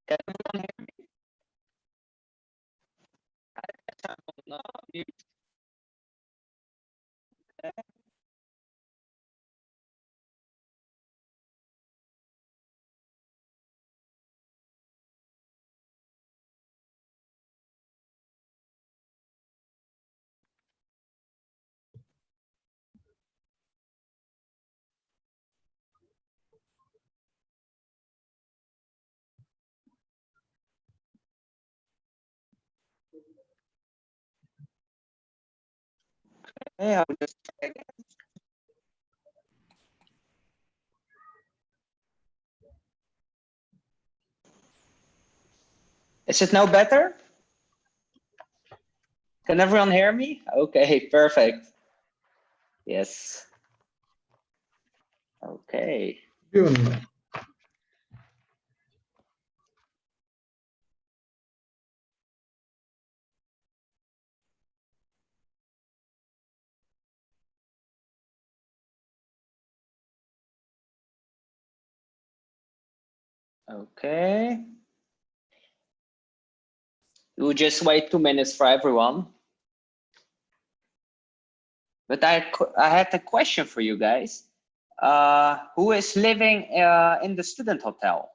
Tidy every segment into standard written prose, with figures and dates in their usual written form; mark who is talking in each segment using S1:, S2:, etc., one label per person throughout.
S1: Can everyone hear me? No, mute. Okay. Okay, I'll just try again. Is it now better? Can everyone hear me? Okay, perfect. Yes. Okay.
S2: June.
S1: Okay. We'll just wait 2 minutes for everyone. But I had a question for you guys. Who is living in the student hotel?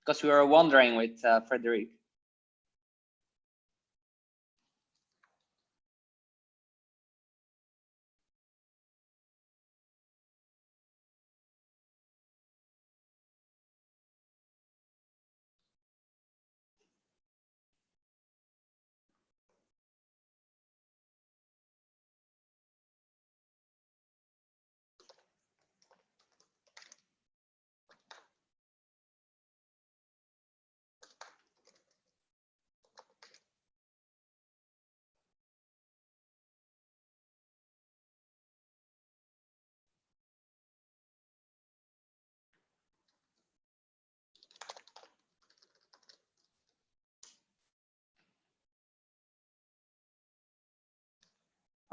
S1: Because we were wondering with Frederic.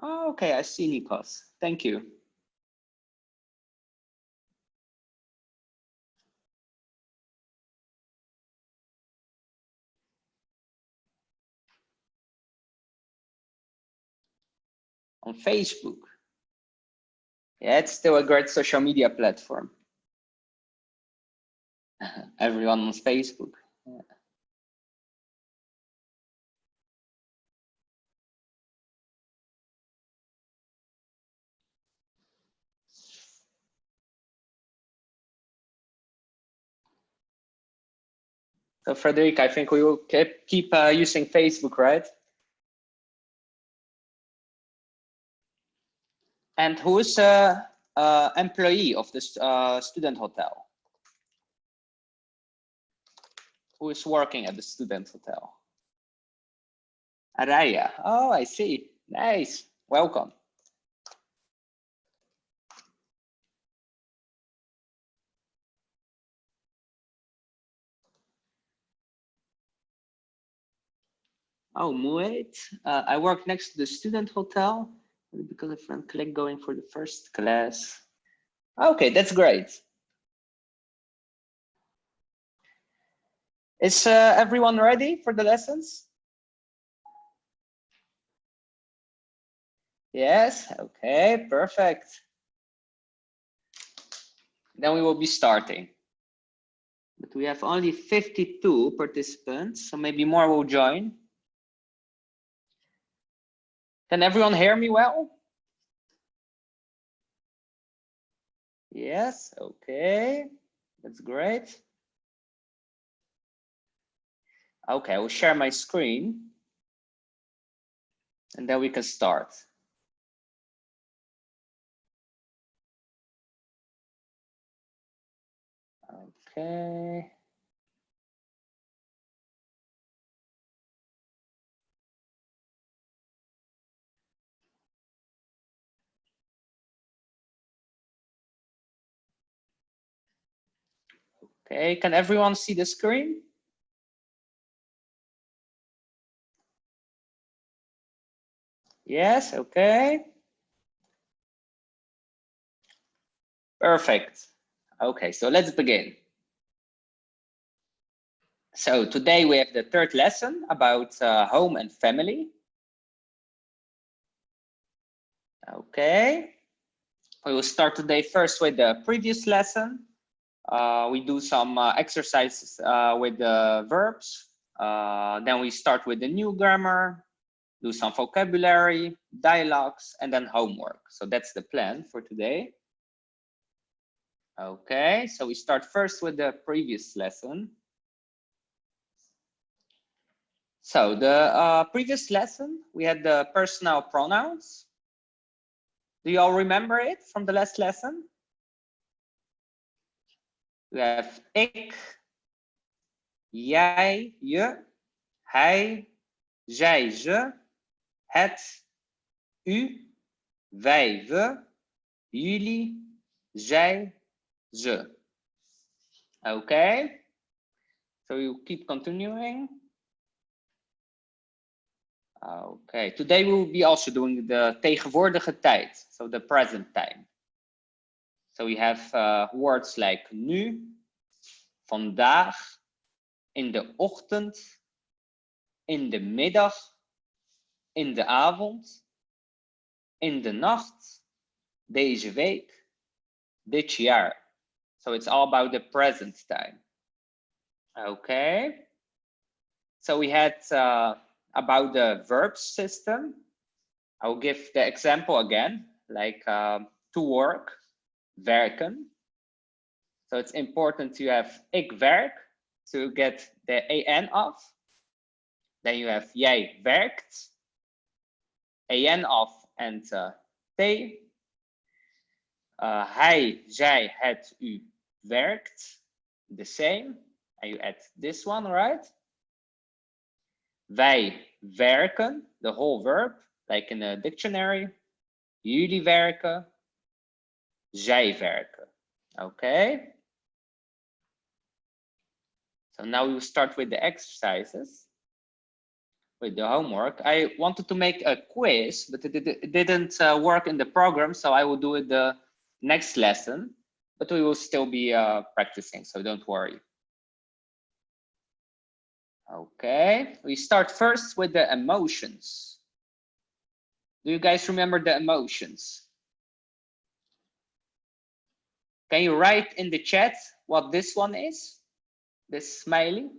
S1: Oh, okay, I see Nikos. Thank you. On Facebook. Yeah, it's still a great social media platform. Everyone on Facebook. Yeah. So Frederic, I think we will keep using Facebook, right? And who is employee of this student hotel? Who is working at the student hotel? Araya. Oh, I see. Nice. Welcome. Oh, Muet. I work next to the student hotel because a friend clicked going for the first class. Okay, that's great. Is everyone ready for the lessons? Yes, okay, perfect. Then we will be starting. But we have only 52 participants, so maybe more will join. Can everyone hear me well? Yes, okay, that's great. Okay, I will share my screen and then we can start. Okay. Okay, can everyone see the screen? Yes, okay. Perfect. Okay, so let's begin. So today we have the third lesson about home and family. Okay, we will start today first with the previous lesson. We do some exercises with the verbs. Then we start with the new grammar, do some vocabulary, dialogues, and then homework. So that's the plan for today. Okay, so we start first with the previous lesson. So the previous lesson, we had the personal pronouns. Do you all remember it from the last lesson? We have ik, jij, je, hij, zij, ze, het, u, wij, we, jullie, zij, ze. Okay, so you keep continuing. Okay, today we will be also doing the tegenwoordige tijd, so the present time. So we have words like nu, vandaag, in de ochtend, in de middag, in de avond, in de nacht, deze week, dit jaar. So it's all about the present time. Okay. So we had about the verb system. I'll give the example again, like to work, werken. So it's important to have ik werk to get the an off. Then you have jij werkt, an off and t. Hij, zij, het, u werkt. The same. And you add this one, right? Wij werken, the whole verb, like in a dictionary. Jullie werken. Zij werken. Okay. So now we will start with the exercises, with the homework. I wanted to make a quiz, but it didn't work in the program, so I will do it the next lesson, but we will still be practicing, so don't worry. Okay, we start first with the emotions. Do you guys remember the emotions? Can you write in the chat what this one is? This smiley?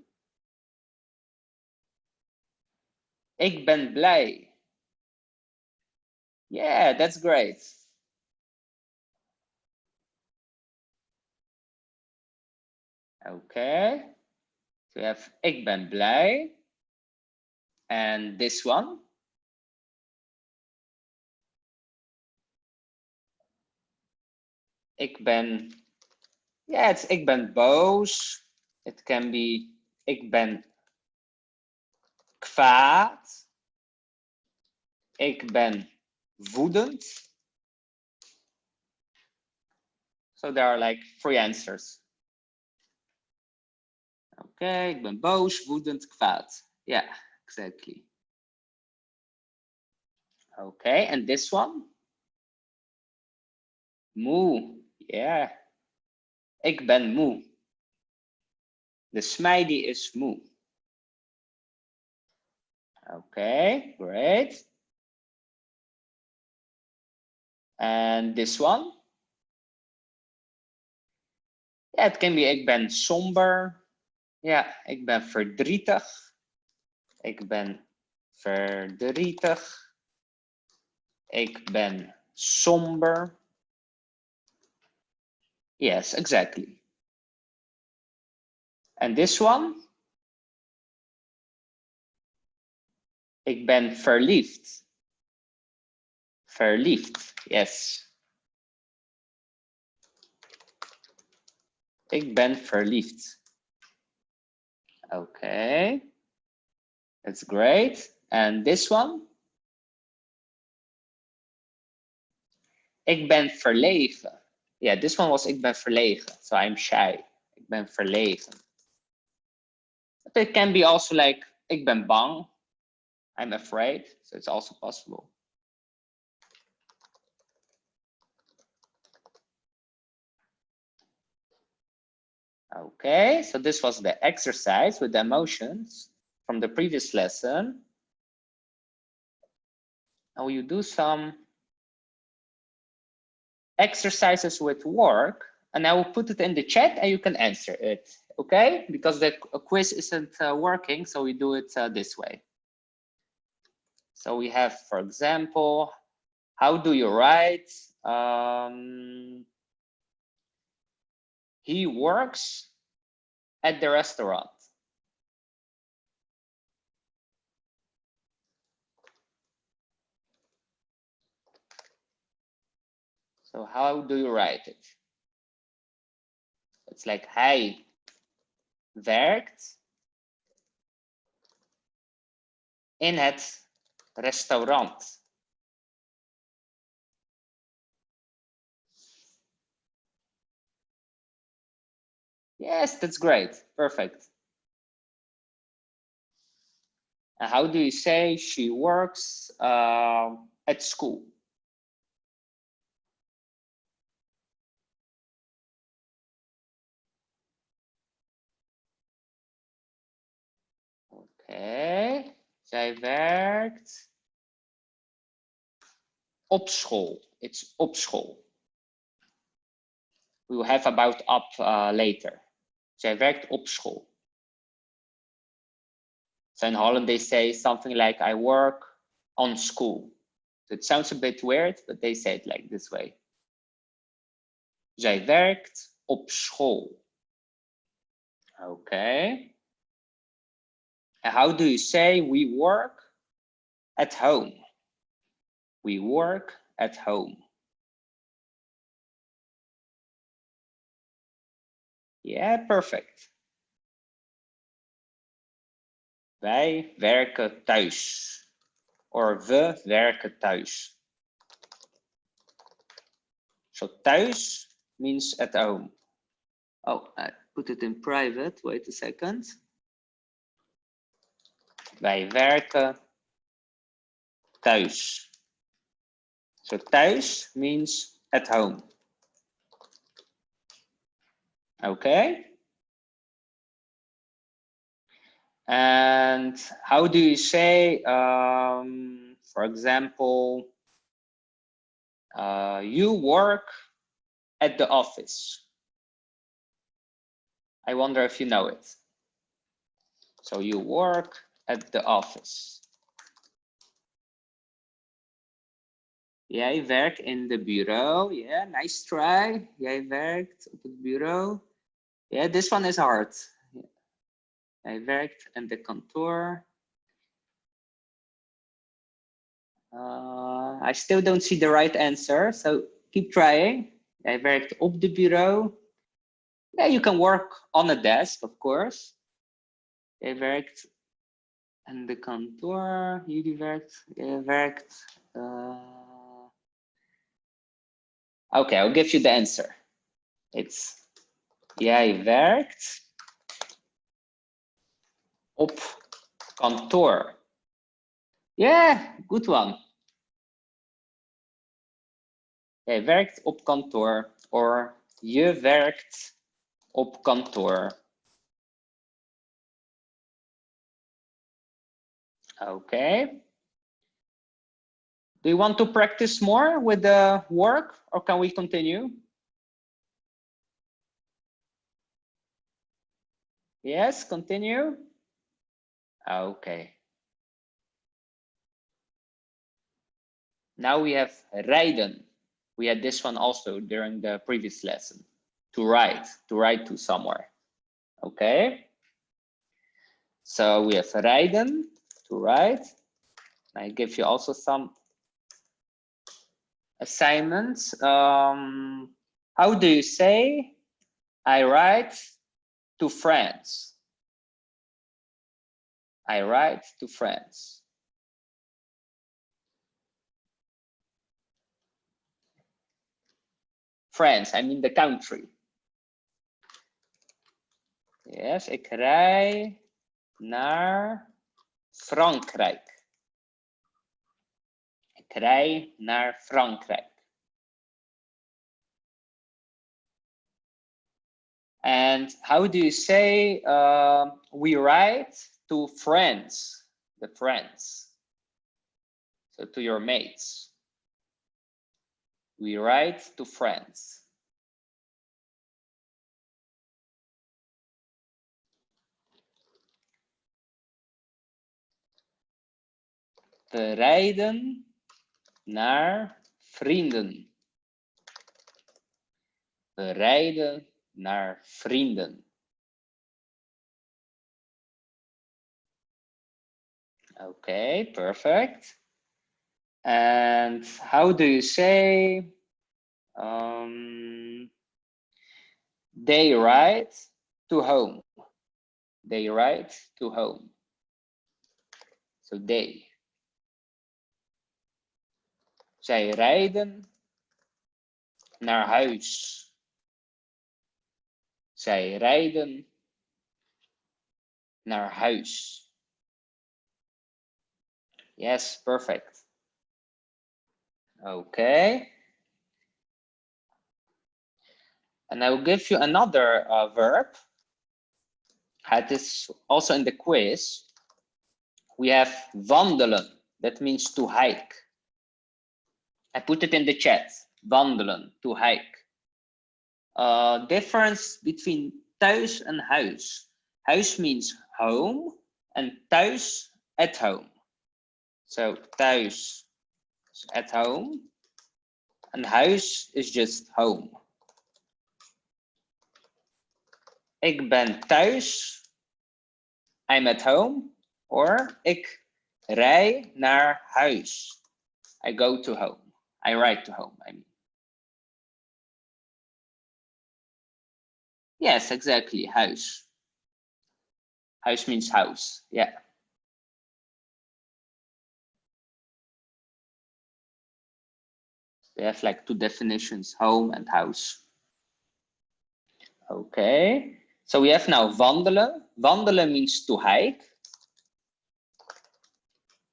S1: Ik ben blij. Yeah, that's great. Okay. So we have ik ben blij. And this one. Ik ben, yeah, it's ik ben boos. It can be ik ben kwaad. Ik ben woedend. So there are like 3 answers. Okay, ik ben boos, woedend, kwaad. Yeah, exactly. Okay, and this one? Moe, yeah. Ik ben moe. The smiley is moe. Okay, great. And this one? Yeah, it can be ik ben somber. Ja, ik ben verdrietig. Ik ben verdrietig. Ik ben somber. Yes, exactly. And this one? Ik ben verliefd. Verliefd, yes. Ik ben verliefd. Okay. That's great. And this one? Ik ben verlegen. Yeah, this one was ik ben verlegen. So I'm shy. Ik ben verlegen. But it can be also like ik ben bang. I'm afraid. So it's also possible. Okay, so this was the exercise with the emotions from the previous lesson. Now you do some exercises with work, and I will put it in the chat and you can answer it, okay? Because the quiz isn't working, so we do it this way. So we have, for example, how do you write? He works at the restaurant. So how do you write it? It's like hij werkt in het restaurant. Yes, that's great. Perfect. And how do you say she works at school? Okay. Zij werkt op school. It's op school. We will have about up later. Zij werkt op school. So in Holland they say something like I work on school. So it sounds a bit weird, but they say it like this way. Zij werkt op school. Okay. And how do you say we work at home? We work at home. Yeah, perfect. Wij werken thuis. Or we werken thuis. So thuis means at home. Oh, I put it in private. Wait a second. Wij werken thuis. So thuis means at home. Okay. And how do you say, for example, you work at the office? I wonder if you know it. So you work at the office. Jij werkt in de bureau. Yeah, nice try. Jij werkt op het bureau. Yeah, this one is hard. Jij werkt in de kantoor. I still don't see the right answer, so keep trying. Jij werkt op de bureau. Yeah, you can work on a desk, of course. Jij werkt in de kantoor. Jullie werkt. Jij werkt. Okay, I'll give you the answer. It's jij werkt op kantoor. Yeah, good one. Jij werkt op kantoor. Or je werkt op kantoor. Okay. Do you want to practice more with the work or can we continue? Yes, continue. Okay. Now we have rijden. We had this one also during the previous lesson. To ride to somewhere. Okay. So we have rijden, to ride. I give you also some assignments. How do you say I ride to France? I ride to France. France, I mean the country. Yes, ik rij naar Frankrijk. Ik rij naar Frankrijk. And how do you say we write to friends, the friends? So to your mates. We write to friends. We rijden naar vrienden. We rijden naar vrienden. Okay, perfect. And how do you say they ride to home? They ride to home. So they. Zij rijden naar huis. Zij rijden naar huis. Yes, perfect. Okay. And I will give you another verb. It is also in the quiz. We have wandelen. That means to hike. I put it in the chat. Wandelen, to hike. Difference between thuis and huis. Huis means home and thuis at home. So thuis is at home and huis is just home. Ik ben thuis. I'm at home. Or ik rij naar huis. I go to home. I ride to home, I mean. Yes, exactly, huis. Huis means house, yeah. They have like two definitions, home and house. Okay, so we have now wandelen. Wandelen means to hike.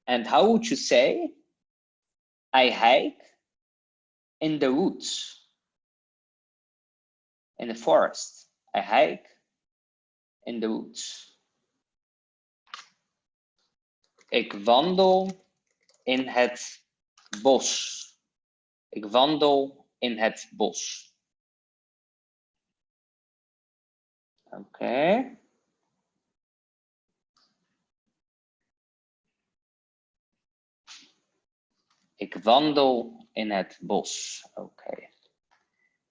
S1: And how would you say, I hike in the woods, in the forest. I hike in the woods. Ik wandel in het bos. Ik wandel in het bos. Okay. Ik wandel in het bos. Okay.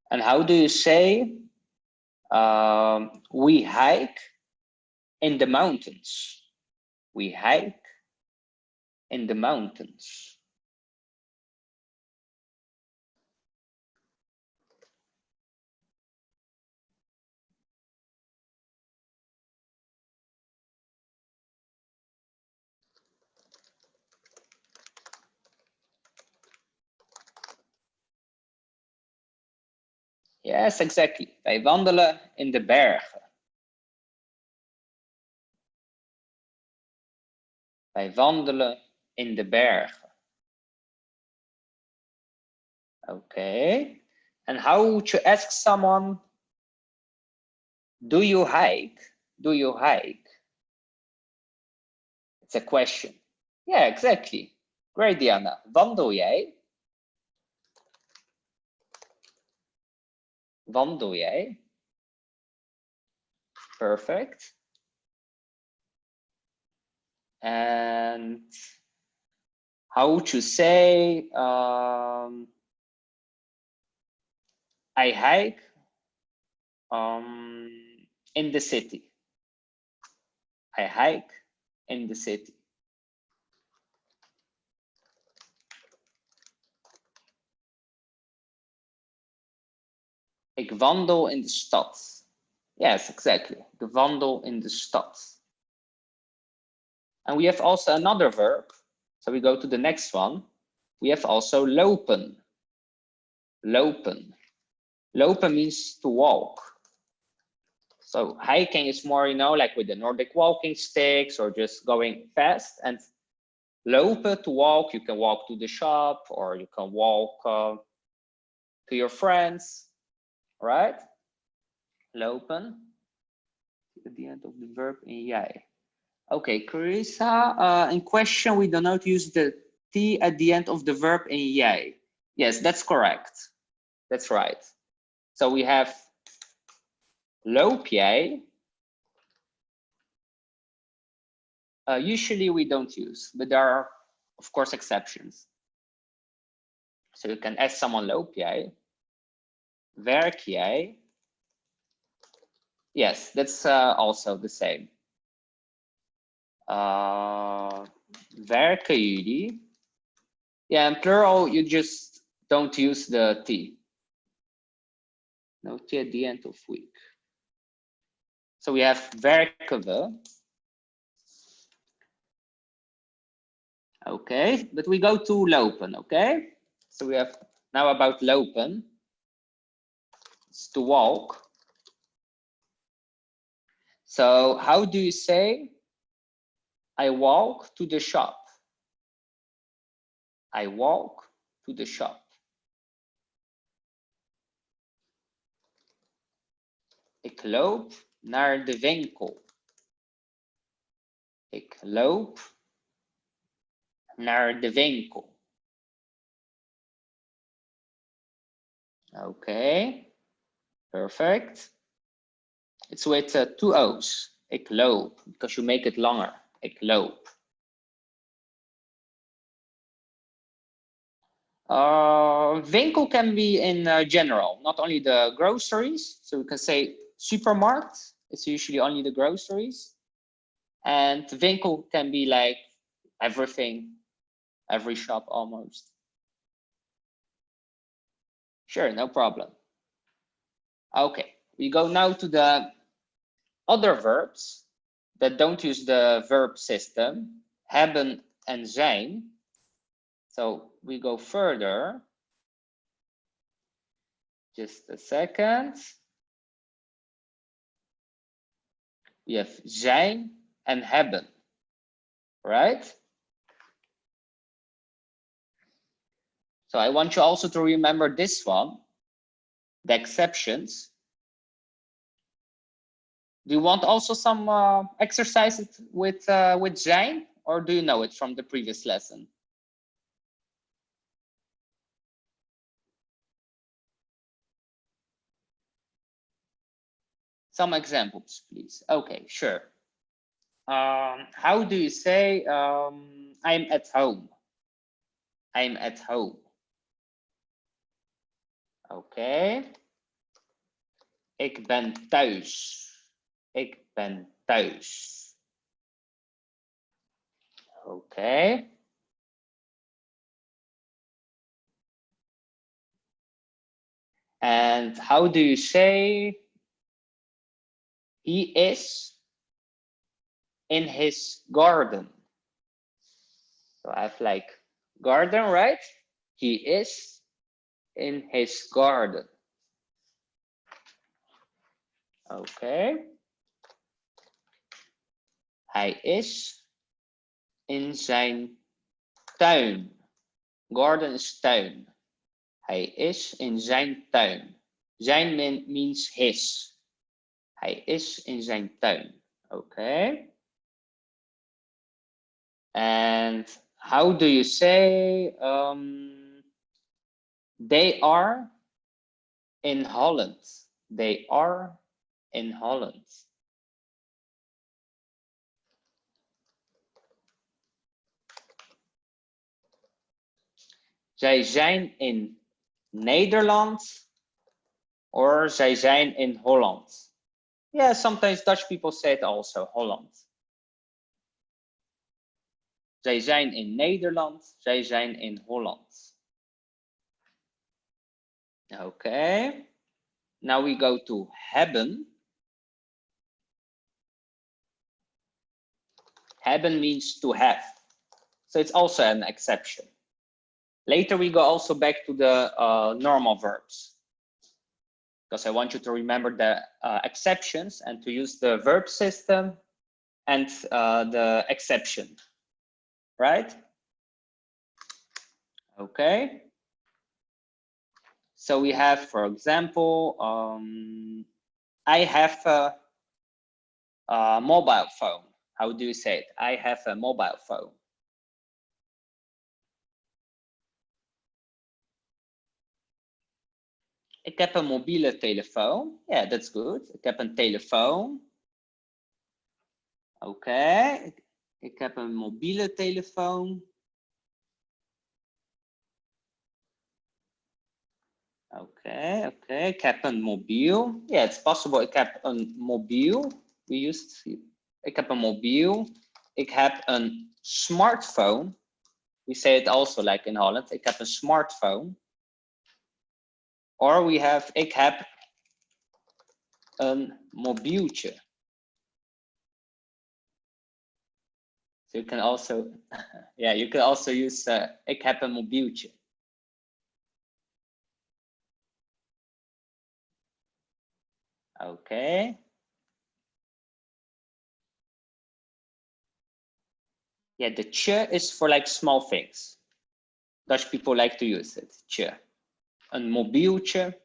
S1: And how do you say we hike in the mountains? We hike in the mountains. Yes, exactly. Wij wandelen in de bergen. Wij wandelen in de bergen. Okay. And how would you ask someone, do you hike? Do you hike? It's a question. Yeah, exactly. Great, Diana. Wandel jij? Wandel jij? Perfect. And how would you say, I hike in the city? I hike in the city. Ik wandel in de stad. Yes, exactly. Ik wandel in de stad. And we have also another verb. So we go to the next one. We have also lopen. Lopen. Lopen means to walk. So hiking is more, you know, like with the Nordic walking sticks or just going fast. And lopen, to walk, you can walk to the shop or you can walk to your friends, right? Lopen. At the end of the verb in jij. Okay, Carissa, in question, we do not use the T at the end of the verb in jij. Yes, that's correct. That's right. So we have loop jij. Usually we don't use, but there are, of course, exceptions. So you can ask someone loop jij. Werk jij? Yes, that's also the same. Werken jullie? Yeah, in plural, you just don't use the T. No T at the end of week. So we have werken we. Okay, but we go to lopen, okay? So we have now about lopen. It's to walk. So how do you say, I walk to the shop? I walk to the shop. Ik loop naar de winkel. Ik loop naar de winkel. Okay, perfect. It's with 2 O's. Ik loop, because you make it longer. Ik loop. Winkel can be in general, not only the groceries. So we can say supermarket. It's usually only the groceries. And winkel can be like everything, every shop almost. Sure, no problem. Okay, we go now to the other verbs that don't use the verb system, hebben and zijn. So we go further. Just a second. We have zijn and hebben, right? So I want you also to remember this one, the exceptions. Do you want also some exercises with zijn, or do you know it from the previous lesson? Some examples, please. Okay, sure. How do you say I'm at home? I'm at home. Okay. Ik ben thuis. Ik ben thuis. Okay. And how do you say he is in his garden? So I have like garden, right? He is in his garden. Okay. Hij is in zijn tuin. Garden is tuin. Hij is in zijn tuin. Zijn means his. Hij is in zijn tuin. Okay. And how do you say they are in Holland? They are in Holland. Zij zijn in Nederland, or zij zijn in Holland. Yeah, sometimes Dutch people say it also, Holland. Zij zijn in Nederland, zij zijn in Holland. Okay. Now we go to hebben. Hebben means to have. So it's also an exception. Later we go also back to the normal verbs, because I want you to remember the exceptions and to use the verb system and the exception, right? Okay. So we have, for example, I have a mobile phone. How do you say it? I have a mobile phone. Ik heb een mobiele telefoon. Yeah, that's good. Ik heb een telefoon. Oké. Ik heb een mobiele telefoon. Oké. Ik heb een mobiel. Yeah, it's possible. Ik heb een mobiel. We used. Ik heb een mobiel. Ik heb een smartphone. We say it also like in Holland. Ik heb een smartphone. Or we have, ik heb een mobieltje. So you can also, yeah, you can also use, ik heb een mobieltje. Okay. Yeah, the ch is for like small things. Dutch people like to use it, ch. Een mobieltje.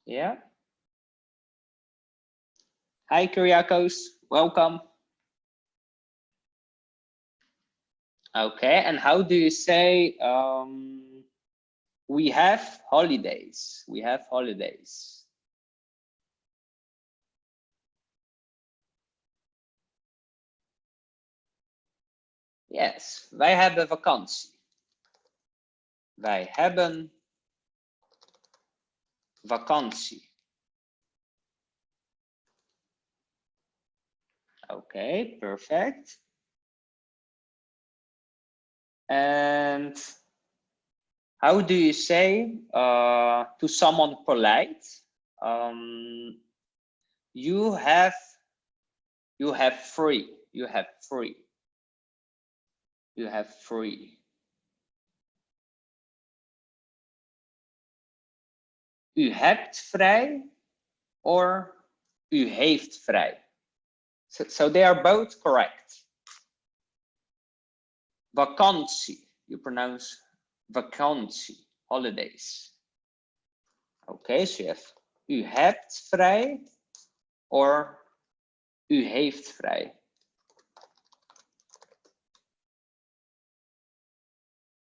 S1: Yeah. Hi, Kyriakos, welcome. Okay, and how do you say, we have holidays, we have holidays. Yes, wij hebben vakantie. Wij hebben vakantie. Okay, perfect. And how do you say to someone polite? You have free. You have free. You have free. U hebt vrij or u heeft vrij. So they are both correct. Vakantie, you pronounce vakantie, holidays. Okay, so you have u hebt vrij or u heeft vrij.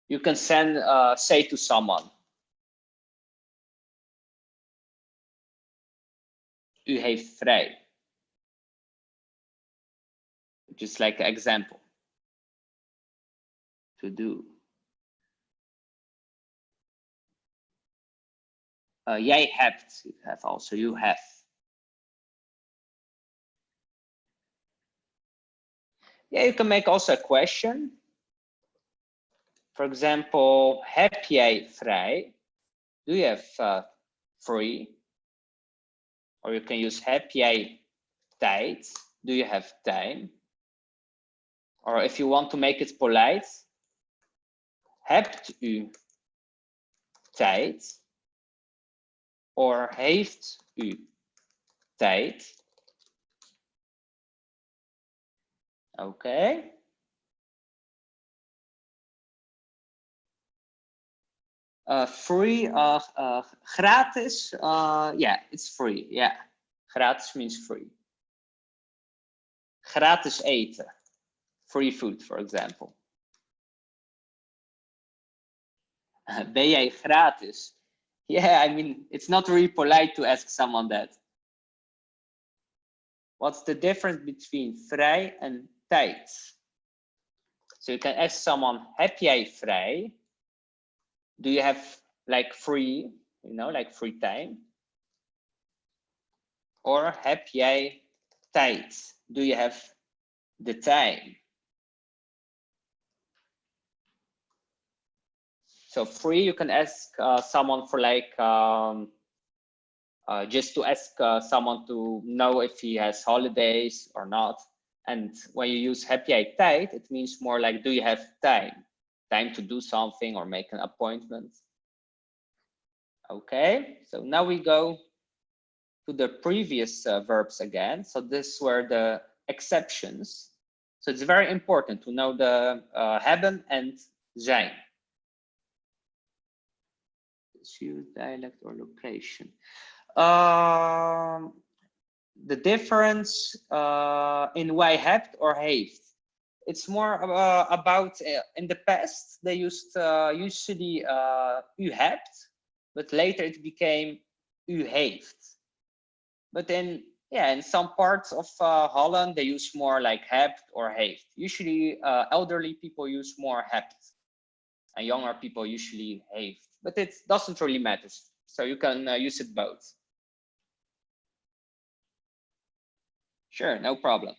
S1: You can say to someone. U heeft vrij. Just like an example. To do. Jij hebt. You have also. You have. Yeah, you can make also a question. For example, heb jij vrij? Do you have free? Or you can use heb jij tijd? Do you have time? Or if you want to make it polite, hebt u tijd? Or heeft u tijd? Okay. Free, gratis, yeah, it's free, yeah. Gratis means free. Gratis eten, free food, for example. Ben jij gratis? Yeah, I mean, it's not really polite to ask someone that. What's the difference between vrij and tijd? So you can ask someone, heb jij vrij? Do you have like free, you know, like free time? Or heb jij tijd? Do you have the time? So free, you can ask someone for like, just to ask someone to know if he has holidays or not. And when you use heb jij tijd, it means more like, do you have time? Time to do something or make an appointment. Okay, so now we go to the previous verbs again. So these were the exceptions. So it's very important to know the hebben and zijn. Use dialect or location. The difference in wij hebt or heeft. It's more about in the past they used usually u hebt, but later it became u heeft. But in some parts of Holland they use more like hebt or heeft. Usually elderly people use more hebt, and younger people usually heeft. But it doesn't really matter. So you can use it both. Sure, no problem.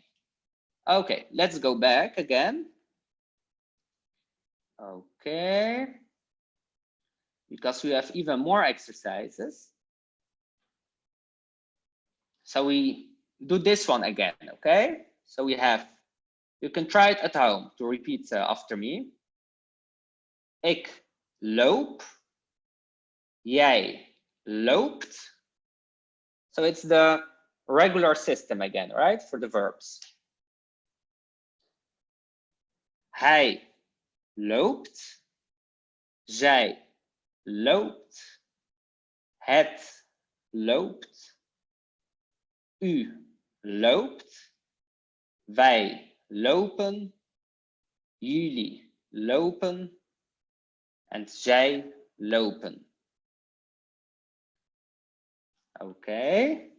S1: Okay, let's go back again. Okay. Because we have even more exercises. So we do this one again, okay? So we have, you can try it at home to repeat after me. Ik loop. Jij loopt. So it's the regular system again, right? For the verbs. Hij loopt. Zij loopt. Het loopt. U loopt. Wij lopen. Jullie lopen. En zij lopen. Okay.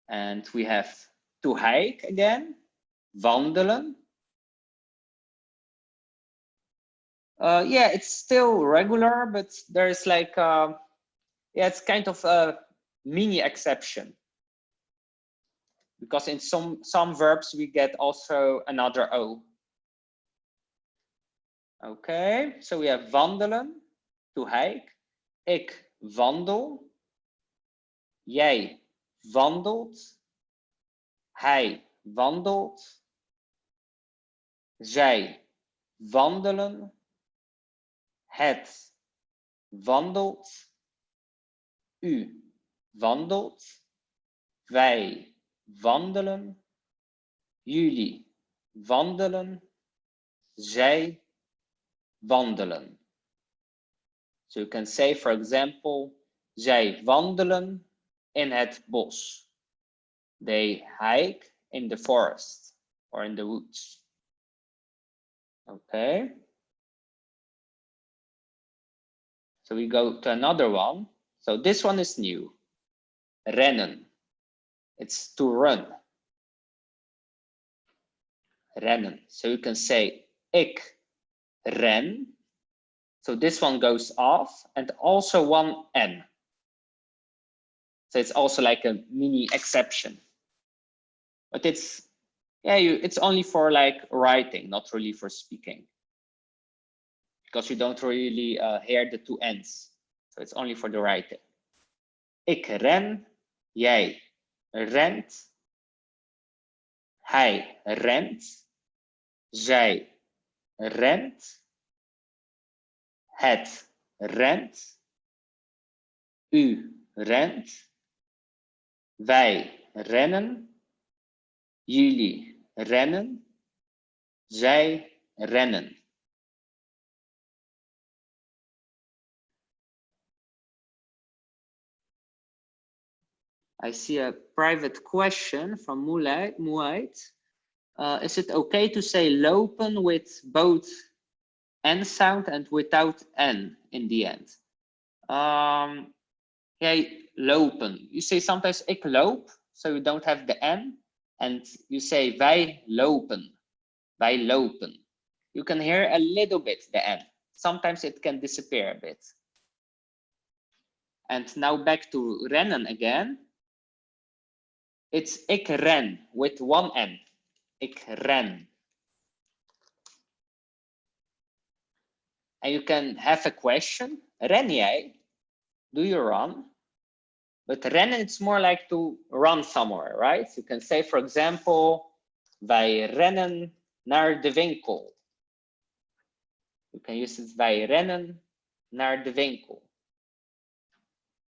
S1: And we have to hike again. Wandelen. Yeah, it's still regular, but there's like, yeah, it's kind of a mini exception. Because in some verbs we get also another O. Okay, so we have wandelen, to hike. Ik wandel. Jij wandelt. Hij wandelt. Zij wandelen. Het wandelt. U wandelt. Wij wandelen. Jullie wandelen. Zij wandelen. So you can say, for example, zij wandelen in het bos. They hike in the forest or in the woods. Okay. So we go to another one. So this one is new. Rennen. It's to run. Rennen. So you can say ik ren. So this one goes off and also one N. So it's also like a mini exception. But it's, yeah, it's only for like writing, not really for speaking. Because you don't really hear the two N's. So it's only for the writing. Ik ren, jij rent. Hij rent. Zij rent. Het rent. U rent. Wij rennen. Jullie rennen. Zij rennen. I see a private question from Muait. Is it okay to say lopen with both N sound and without N in the end? Yeah, lopen. You say sometimes ik loop, so you don't have the N. And you say wij lopen. Wij lopen. You can hear a little bit the N. Sometimes it can disappear a bit. And now back to rennen again. It's ik ren with one N. Ik ren. And you can have a question. Ren jij? Do you run? But rennen, it's more like to run somewhere, right? You can say, for example, wij rennen naar de winkel. You can use it, wij rennen naar de winkel.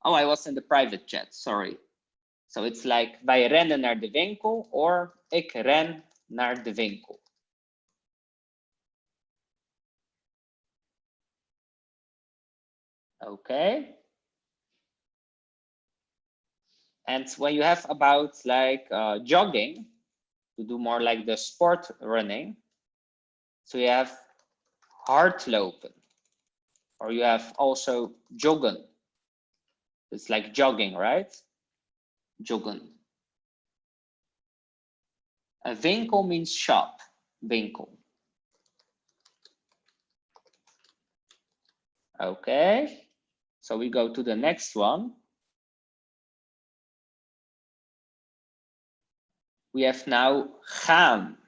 S1: Oh, I was in the private chat, sorry. So it's like, wij rennen naar de winkel, or ik ren naar de winkel. Okay. And when you have about like jogging, to do more like the sport running, so you have hardlopen, or you have also joggen. It's like jogging, right? Joggen. A winkel means shop, winkel. Okay, so we go to the next one. We have now gaan.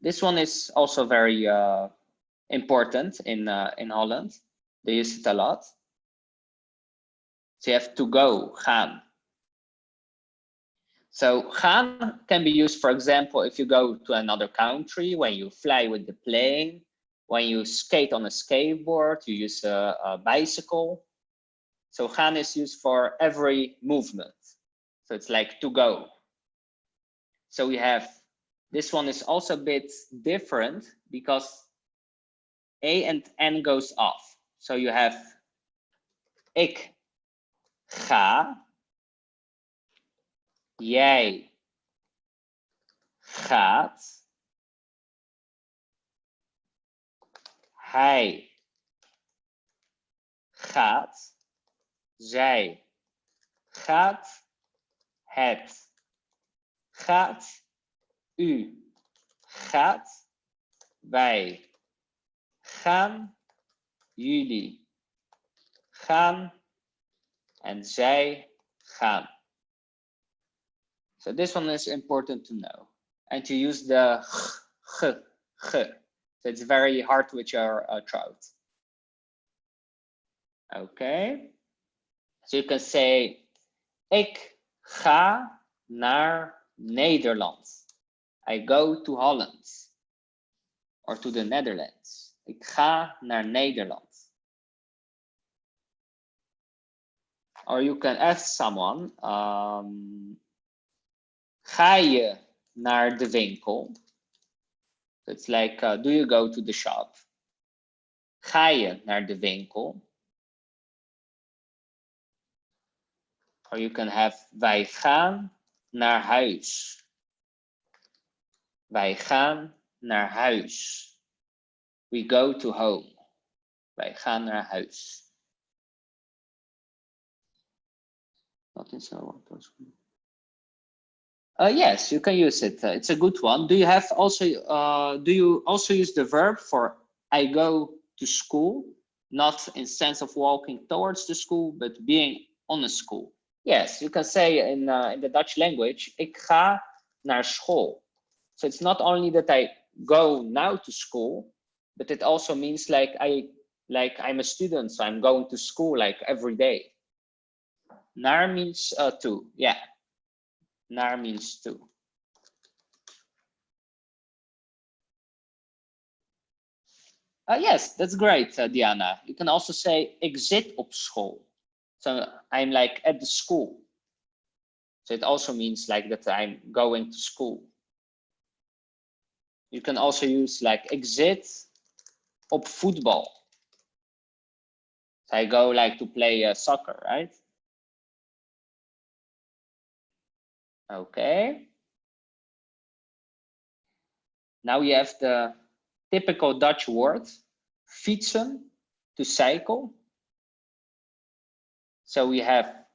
S1: This one is also very important in Holland. They use it a lot. So you have to go, gaan. So gaan can be used, for example, if you go to another country, when you fly with the plane, when you skate on a skateboard, you use a bicycle. So gaan is used for every movement. So it's like to go. So we have, this one is also a bit different because A and N goes off. So you have ik ga, jij gaat, hij gaat, zij gaat, het gaat, u gaat, wij gaan, jullie gaan, en zij gaan. So this one is important to know. And to use the g. So it's very hard with your throat. Okay. So you can say, ik ga naar Nederland. I go to Holland. Or to the Netherlands. Ik ga naar Nederland. Or you can ask someone, ga je naar de winkel? It's like, do you go to the shop? Ga je naar de winkel? Or you can have, wij gaan naar huis. Wij gaan naar huis. We go to home. Wij gaan naar huis. Nothing so. Yes, you can use it. It's a good one. Do you have also? Do you also use the verb for I go to school, not in sense of walking towards the school, but being on a school? Yes, you can say in the Dutch language, ik ga naar school. So it's not only that I go now to school, but it also means like I'm a student, so I'm going to school like every day. Naar means to, yeah. Naar means to. Yes, that's great, Diana. You can also say, ik zit op school. So I'm like at the school. So it also means like that I'm going to school. You can also use like, ik zit op voetbal. So I go like to play soccer, right? Okay. Now we have the typical Dutch word, fietsen, to cycle. So we have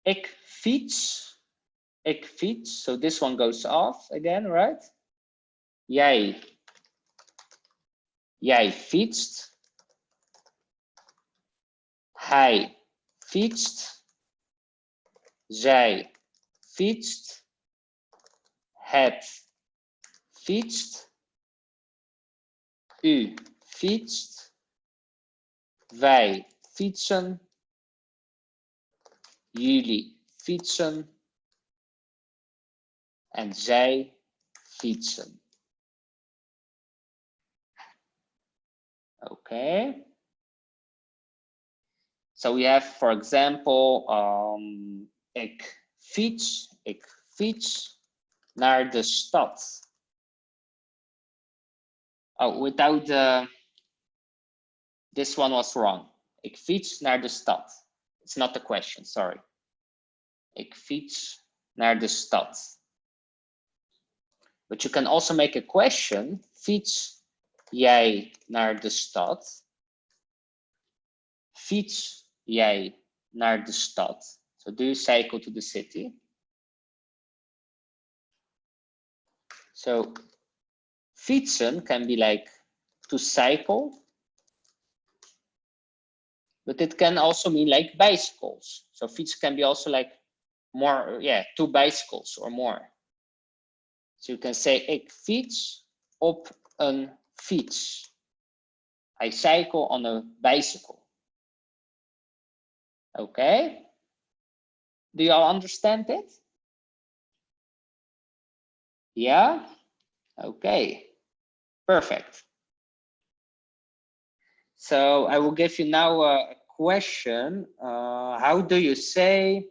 S1: ik fiets, so this one goes off again, right? Jij fietst. Hij fietst. Zij fietst. Het fietst. U fietst. Wij fietsen. Jullie fietsen. En zij fietsen. Okay. So we have, for example, ik fiets naar de stad. Oh, without the, this one was wrong. Ik fiets naar de stad. It's not the question, sorry. Ik fiets naar de stad. But you can also make a question. Fiets jij naar de stad? Fiets jij naar de stad? So do you cycle to the city? So fietsen can be like to cycle. But it can also mean like bicycles. So fiets can be also like more, yeah, 2 bicycles or more. So you can say, ik fiets op een fiets. I cycle on a bicycle. Okay. Do you all understand it? Yeah? Okay. Perfect. So I will give you now a question. How do you say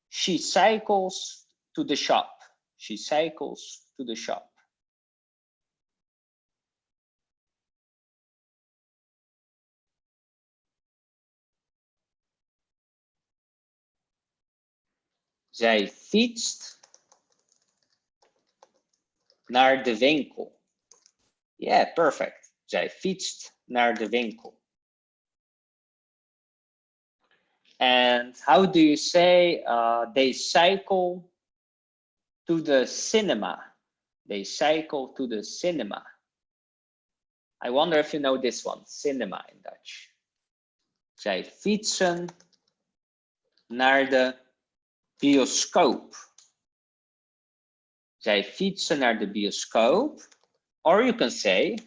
S1: she cycles to the shop? She cycles to the shop. Zij fietst naar de winkel. Yeah, perfect. Zij fietst naar de winkel. And how do you say they cycle to the cinema? They cycle to the cinema. I wonder if you know this one, cinema in Dutch. Zij fietsen naar de bioscoop. Zij fietsen naar de bioscoop. Or you can say,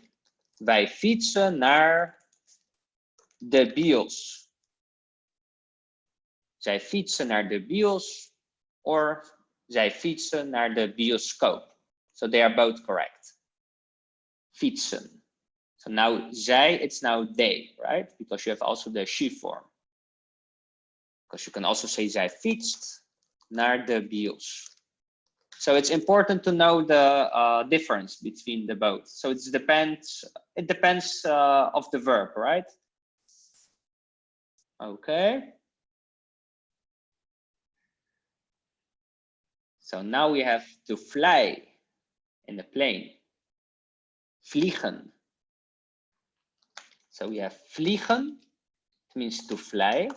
S1: wij fietsen naar de bios. Zij fietsen naar de bios. Or zij fietsen naar de bioscoop. So they are both correct. Fietsen. So now zij, it's now they, right? Because you have also the she form. Because you can also say zij fietst naar de bios. So it's important to know the difference between the both. So it depends of the verb, right? Okay. So now we have to fly in the plane. Vliegen. So we have vliegen, it means to fly.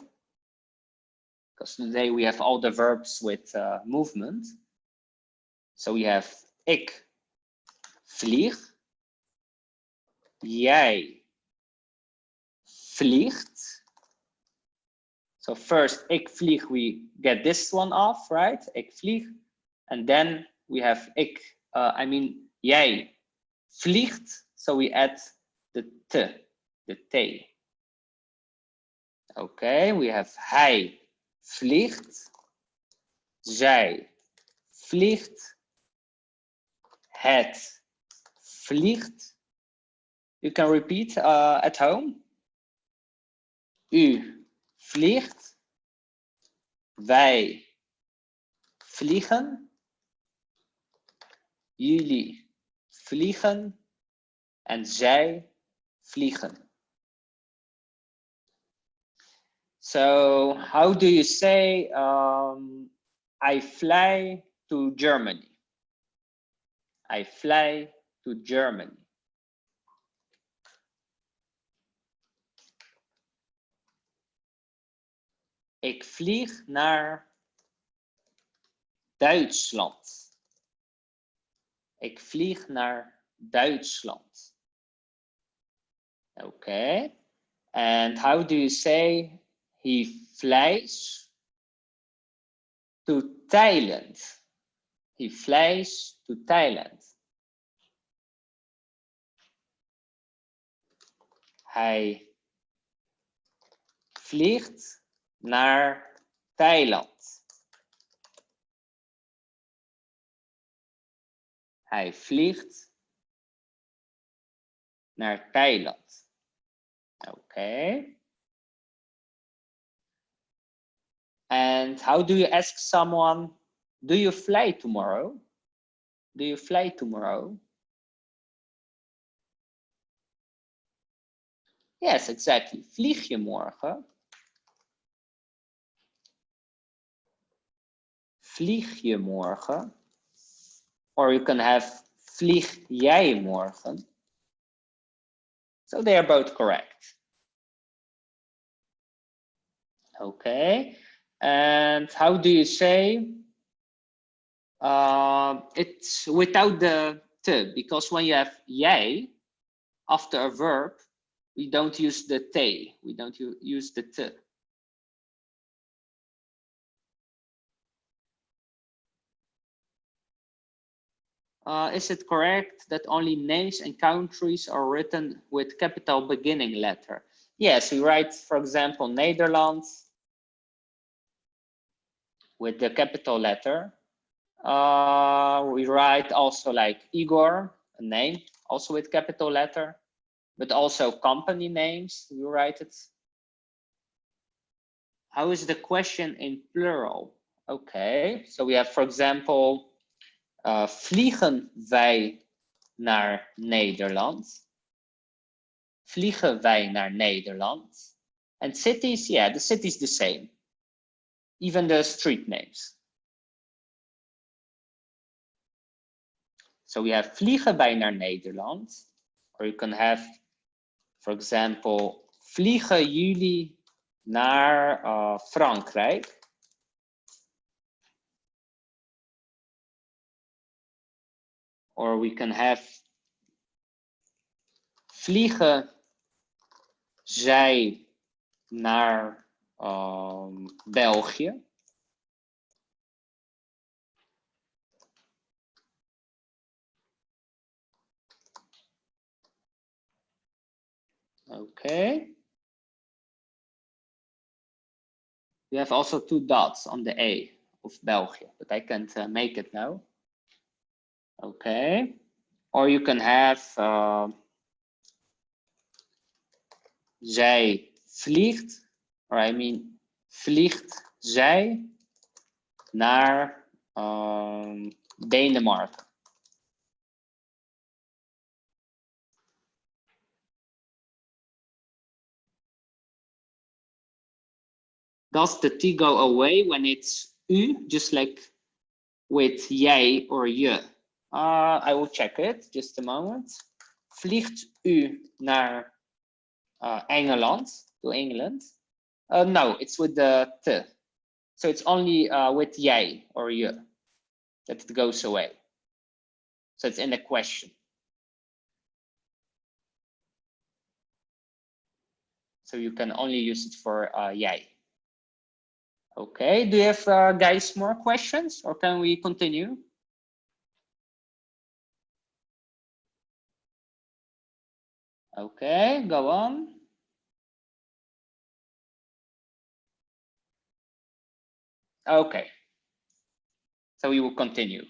S1: Because today we have all the verbs with movement. So we have ik vlieg. Jij vliegt. So first, ik vlieg, we get this one off, right? Ik vlieg. And then we have ik, jij vliegt. So we add the the t. Okay, we have hij vliegt. Zij vliegt. Het vliegt. You can repeat at home. U vliegt. Wij vliegen. Jullie vliegen. En zij vliegen. So how do you say I fly to Germany? I fly to Germany. Ik vlieg naar Duitsland. Ik vlieg naar Duitsland. Okay. And how do you say he flies to Thailand? He flies to Thailand. Hij vliegt naar Thailand. Hij vliegt naar Thailand. Okay. And how do you ask someone, do you fly tomorrow? Do you fly tomorrow? Yes, exactly. Vlieg je morgen? vlieg je morgen? Or you can have vlieg jij morgen? So they are both correct. Okay, and how do you say? It's without the te, because when you have jij after a verb, we don't use the te, we don't use the te. Is it correct that only names and countries are written with capital beginning letter? Yes, we write, for example, Netherlands with the capital letter. We write also like Igor, a name, also with capital letter, but also company names, we write it. How is the question in plural? Okay, so we have, for example, vliegen wij naar Nederland? Vliegen wij naar Nederland? And cities, yeah, the cities the same. Even the street names. So we have vliegen wij naar Nederland. Or you can have, for example, vliegen jullie naar Frankrijk? Or we can have vliegen zij naar België? Okay. We have also 2 dots on the A of België, but I can't make it now. Okay. Or you can have zij vliegt, or I mean vliegt zij naar Denemarken. Does the T go away when it's u, just like with jij or je? I will check it, just a moment. Vliegt u naar Engeland, to England? No, it's with the te. So it's only with jij or je that it goes away. So it's in the question. So you can only use it for jij. Okay, do you have guys more questions or can we continue? Okay, go on. Okay, so we will continue.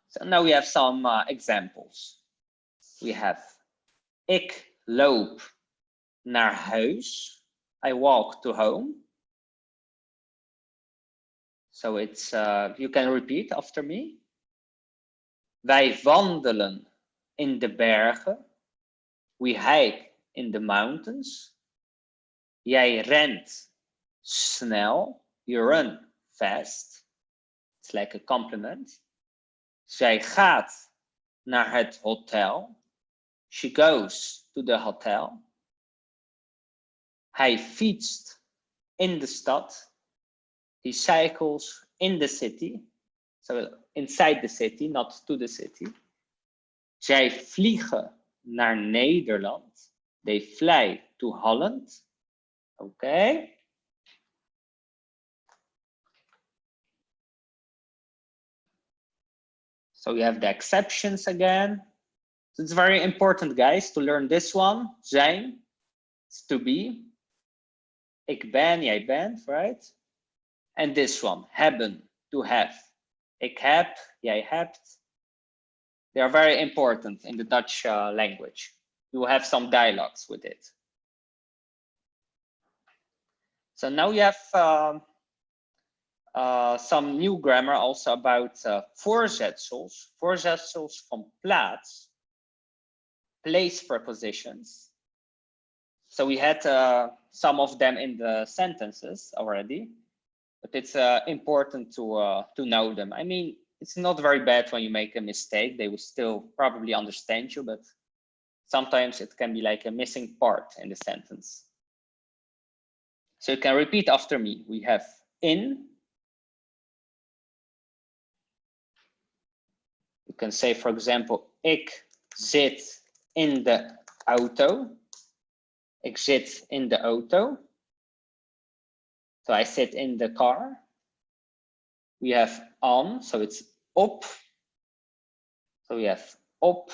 S1: So now we have some examples. We have ik loop naar huis. I walk to home. So it's you can repeat after me. Wij wandelen in de bergen. We hike in the mountains. Jij rent snel. You run fast. It's like a compliment. Zij gaat naar het hotel. She goes to the hotel. Hij fietst in de stad. He cycles in the city. So inside the city, not to the city. Zij vliegen naar Nederland. They fly to Holland. Okay. So we have the exceptions again. So it's very important, guys, to learn this one. Zijn, it's to be. Ik ben, jij bent, right? And this one, hebben, to have. Ik heb, jij hebt. They are very important in the Dutch language. You will have some dialogues with it. So now you have some new grammar also about voorzetsels. Voorzetsels van plaats, place prepositions. So we had some of them in the sentences already, but it's important to know them. I mean, it's not very bad when you make a mistake. They will still probably understand you, but sometimes it can be like a missing part in the sentence. So you can repeat after me. We have in. You can say, for example, ik zit in de auto. Ik zit in de auto. So I sit in the car. We have on, so it's op. So we have op.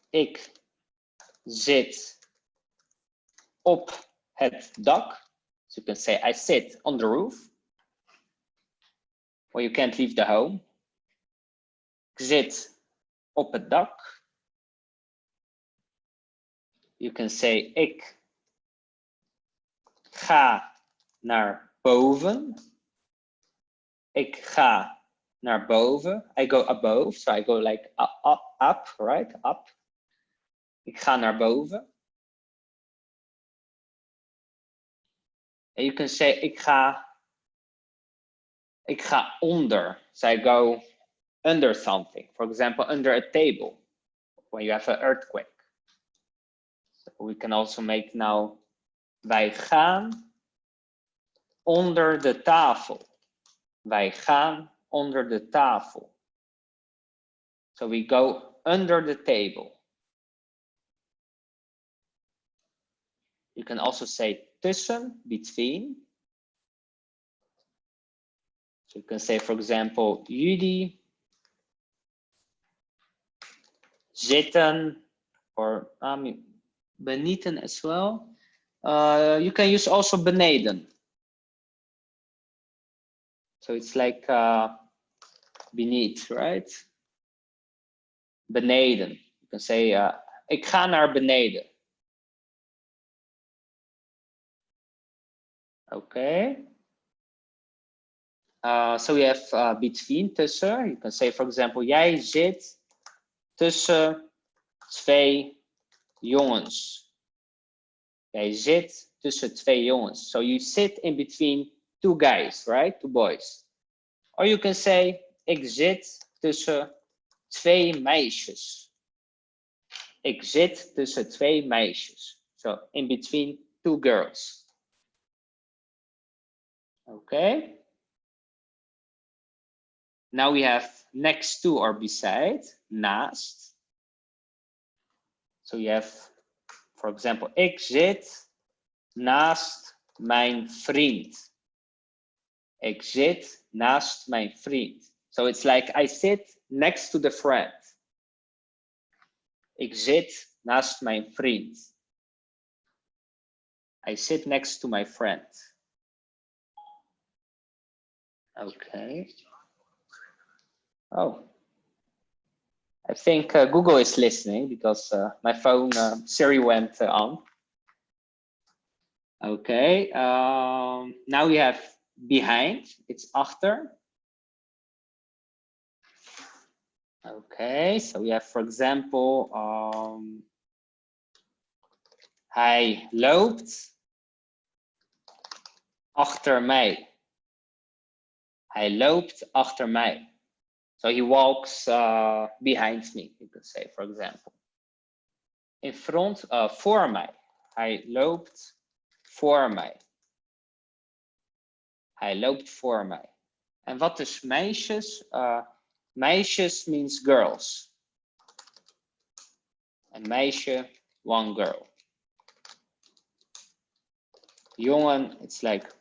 S1: Ik zit op het dak. So you can say I sit on the roof. Or you can't leave the home. Ik zit op het dak. You can say ik ga naar boven. Ik ga naar boven. I go above, so I go like up, right? Up. Ik ga naar boven. And you can say ik ga onder. So I go under something. For example, under a table when you have an earthquake. So we can also make now wij gaan onder de tafel. Wij gaan onder de tafel. So we go under the table. You can also say tussen, between. So you can say, for example, jullie zitten, or beneden as well. You can use also beneden. So it's like beneath, right? Beneden. You can say, ik ga naar beneden. Okay. So we have between, tussen. You can say, for example, jij zit tussen twee jongens. Jij zit tussen twee jongens. So you sit in between two guys, right? Two boys. Or you can say, ik zit tussen twee meisjes. Ik zit tussen twee meisjes. So in between two girls. Okay. Now we have next to or beside, naast. So you have, for example, ik zit naast mijn vriend. Ik zit naast mijn vriend. So it's like I sit next to the friend. Ik zit naast mijn vriend. I sit next to my friend. Okay. Oh. I think Google is listening because my phone Siri went on. Okay. Now we have behind. It's achter. Okay. So we have, for example, hij loopt achter mij. Hij loopt achter mij. So he walks behind me, you could say, for example. In front, voor mij. Hij loopt voor mij. Hij loopt voor mij. En wat is meisjes? Meisjes means girls. Een meisje, one girl. Jongen, it's like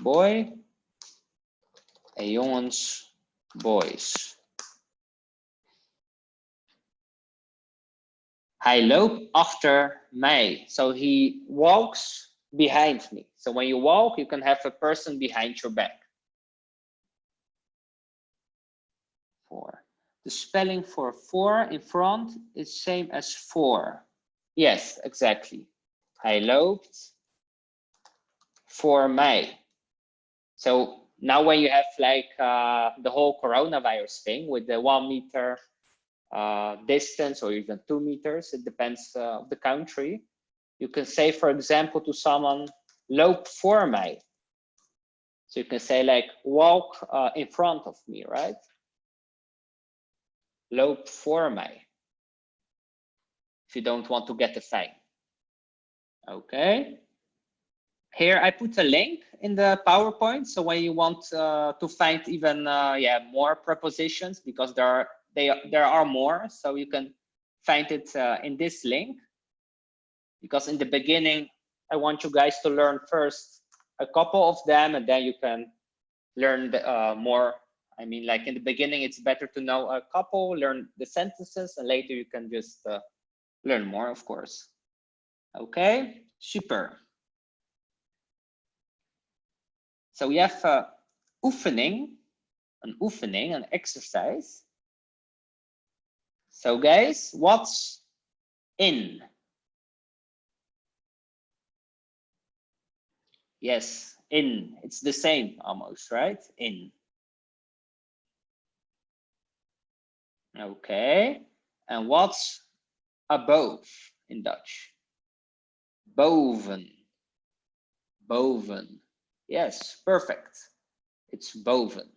S1: boy. En jongens, boys. Hij loopt achter mij. So he walks behind me. So when you walk, you can have a person behind your back. For. The spelling for in front is same as for. Yes, exactly. Hij loopt voor mij. So now when you have like the whole coronavirus thing with the 1 meter distance or even 2 meters, it depends of the country. You can say, for example, to someone, loop voor mij. So you can say like, walk in front of me, right? Loop voor mij. If you don't want to get the fine. Okay. Here I put a link in the PowerPoint. So when you want to find even more prepositions, because there are more, so you can find it in this link. Because in the beginning, I want you guys to learn first a couple of them, and then you can learn more. I mean, like in the beginning, it's better to know a couple, learn the sentences, and later you can just learn more, of course. Okay, super. So we have oefening, an exercise. So guys, what's in? Yes, in. It's the same almost, right? In. Okay. And what's above in Dutch? Boven. Boven. Yes, perfect. It's boven.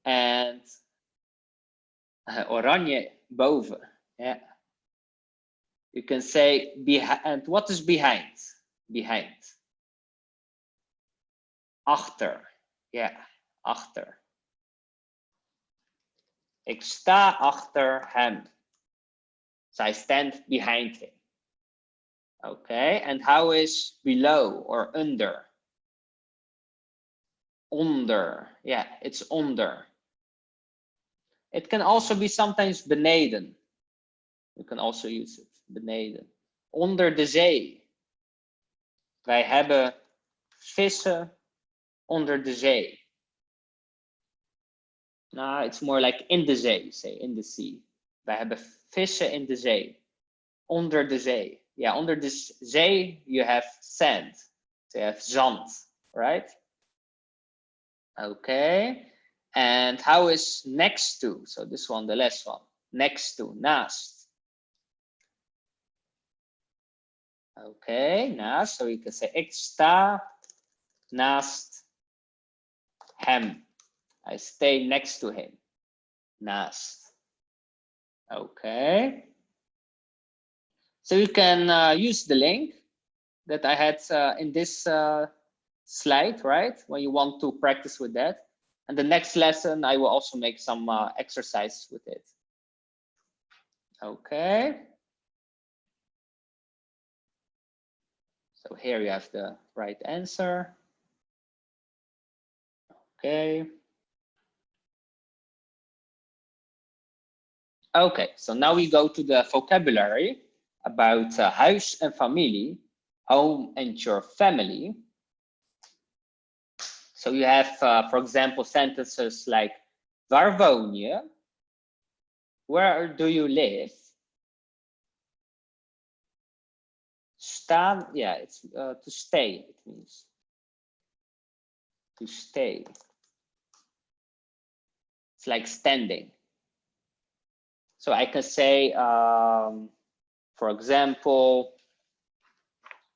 S1: And oranje, boven. Yeah. You can say behind. And what is behind? Behind. Achter. Yeah, achter. Ik sta achter hem. So I stand behind him. Okay, and how is below or under? Onder. Yeah, it's onder. It can also be sometimes beneden. You can also use it. Beneden. Onder de zee. Wij hebben vissen onder de zee. No, it's more like in the zee, say in the sea. Wij hebben vissen in de zee. Onder de zee. Yeah, under the zee you have sand. So you have zand, right? Okay. And how is next to? So this one, the last one. Next to, naast. Okay, naast. So you can say ik sta naast hem. I stay next to him. Naast. Okay. So you can use the link that I had in this slide, right? When you want to practice with that. And the next lesson, I will also make some exercises with it. Okay. So here you have the right answer. Okay. Okay, so now we go to the vocabulary about huis en familie, home and your family. So you have, for example, sentences like, waar woon je? Where do you live? Staan, yeah, it's to stay, it means. To stay. It's like standing. So I can say, for example,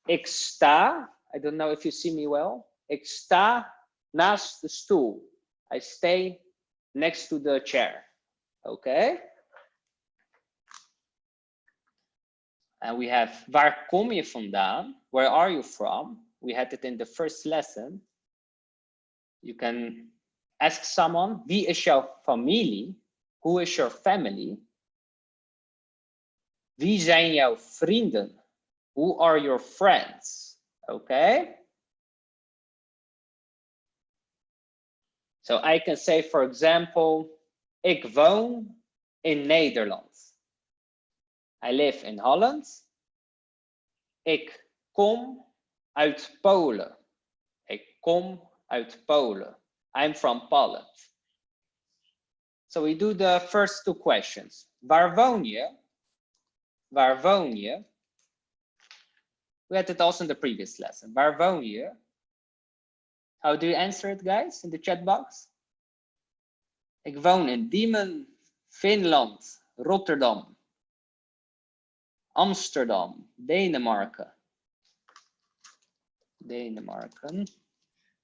S1: ik sta, I don't know if you see me well. Ik sta naast de stoel. I stay next to the chair. Okay. And we have, waar kom je vandaan? Where are you from? We had it in the first lesson. You can ask someone, wie is jouw familie? Who is your family? Wie zijn jouw vrienden? Who are your friends? Okay. So I can say, for example, ik woon in Nederland. I live in Holland. Ik kom uit Polen. Ik kom uit Polen. I'm from Poland. So we do the first two questions. Waar woon je? Waar woon je? We had it also in the previous lesson. Waar woon je? How do you answer it, guys, in the chat box? Ik woon in Diemen, Finland, Rotterdam. Amsterdam, Denemarken. Denemarken.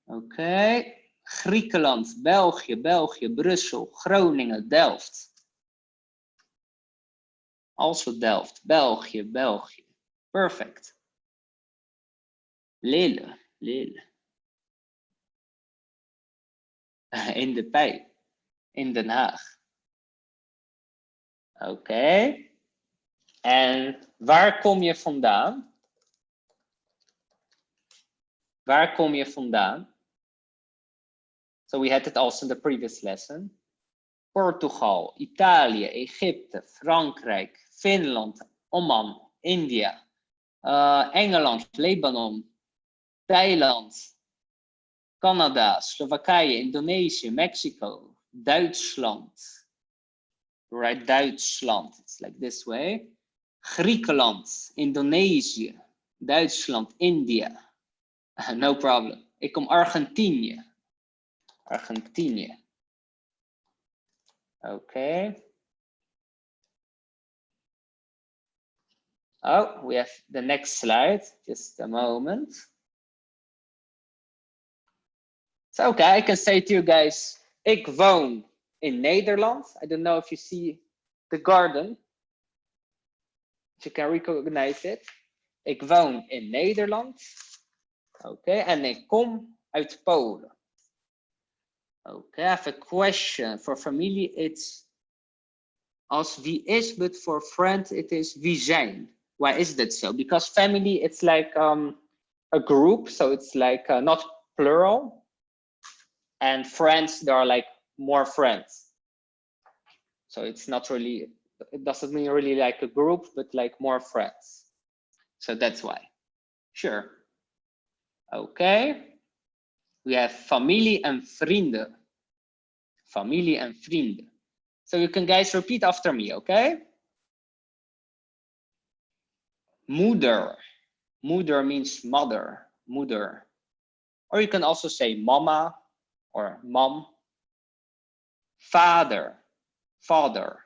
S1: Oké. Griekenland, België, Brussel, Groningen, Delft. Also Delft, België. Perfect. Lille. In de pijp. In Den Haag. Oké. En waar kom je vandaan? Waar kom je vandaan? So we had it also in the previous lesson. Portugal, Italië, Egypte, Frankrijk, Finland, Oman, India, Engeland, Libanon, Thailand, Canada, Slowakije, Indonesië, Mexico, Duitsland. Right, Duitsland. It's like this way. Griekenland, Indonesië, Duitsland, India. No problem. Ik kom Argentinië. Argentinië. Okay. Oh, we have the next slide. Just a moment. So, okay, I can say to you guys, ik woon in Nederland. I don't know if you see the garden. If you can recognize it. Ik woon in Nederland. Okay, en ik kom uit Polen. Okay, I have a question. For familie, it's als wie is, but for friend, it is wie zijn. Why is that so? Because family, it's like a group, so it's like not plural. And friends, there are like more friends. So it's not really, it doesn't mean really like a group, but like more friends. So that's why. Sure. Okay. We have familie en vrienden. Familie en vrienden. So you can guys repeat after me, okay? Moeder. Moeder means mother, moeder. Or you can also say mama or mom. Vader, father.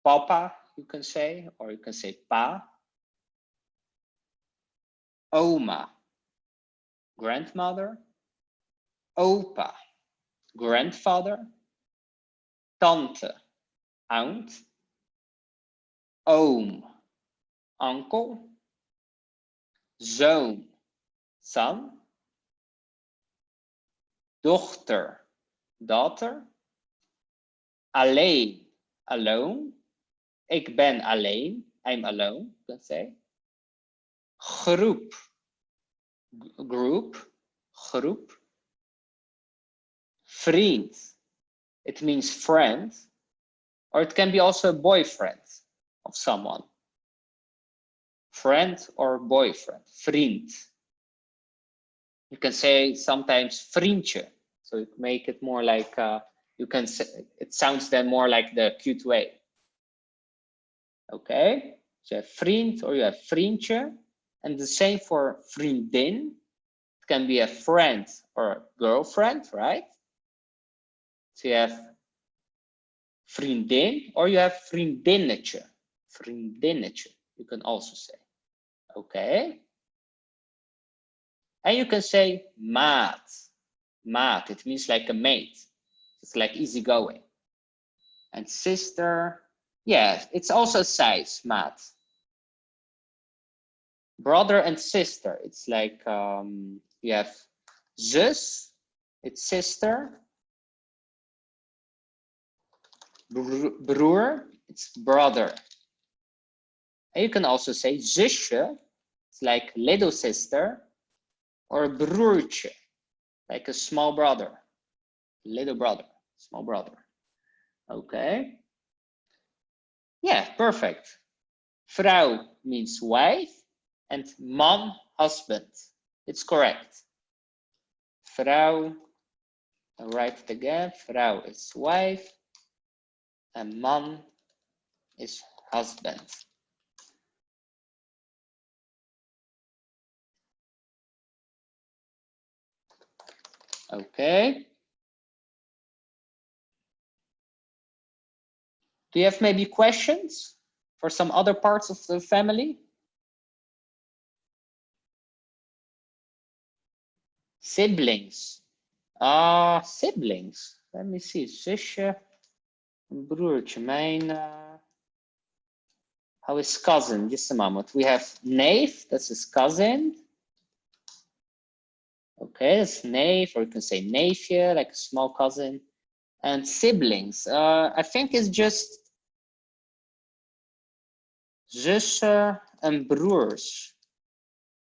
S1: Papa, you can say, or you can say pa. Oma, grandmother. Opa, grandfather. Tante, aunt. Oom, uncle. Zoon, son. Dochter, daughter. Alleen, alone. Ik ben alleen. I'm alone, you can say. Groep, group, groep. Vriend, it means friend. Or it can be also a boyfriend of someone. Friend or boyfriend, vriend. You can say sometimes vriendje. So you make it more like, you can say, it sounds then more like the cute way. Okay, so you have vriend or you have vriendje. And the same for vriendin. It can be a friend or a girlfriend, right? So you have vriendin or you have vriendinnetje. Vriendinnetje, you can also say. Okay. And you can say maat. Maat, it means like a mate. It's like easygoing. And sister, yeah, it's also size, maat. Brother and sister, it's like you have zus, it's sister. Broer, it's brother. And you can also say zusje, it's like little sister, or broertje, like a small brother, little brother, small brother. Okay. Yeah, perfect. Vrouw means wife, and man, husband. It's correct. Vrouw, I'll write it again. Vrouw is wife, and man is husband. Okay. Do you have maybe questions For some other parts of the family? Siblings. Siblings. Let me see. Zusje, een broertje. How is cousin? Just a moment. We have neef, that's his cousin. Okay, that's neef, or you can say neefje, like a small cousin. And siblings. I think it's just zussen en broers.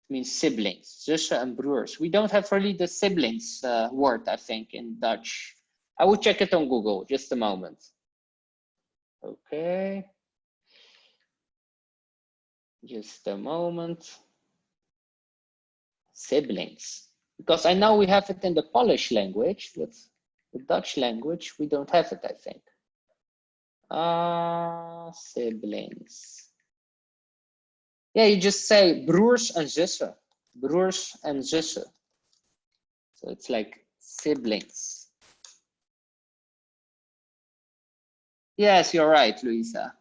S1: Means siblings, zussen en broers. We don't have really the siblings word, I think, in Dutch. I will check it on Google, just a moment. Okay. Just a moment. Siblings. Because I know we have it in the Polish language, but the Dutch language, we don't have it, I think. Siblings. Yeah, you just say broers en zussen. Broers en zussen. So it's like siblings. Yes, you're right, Luisa.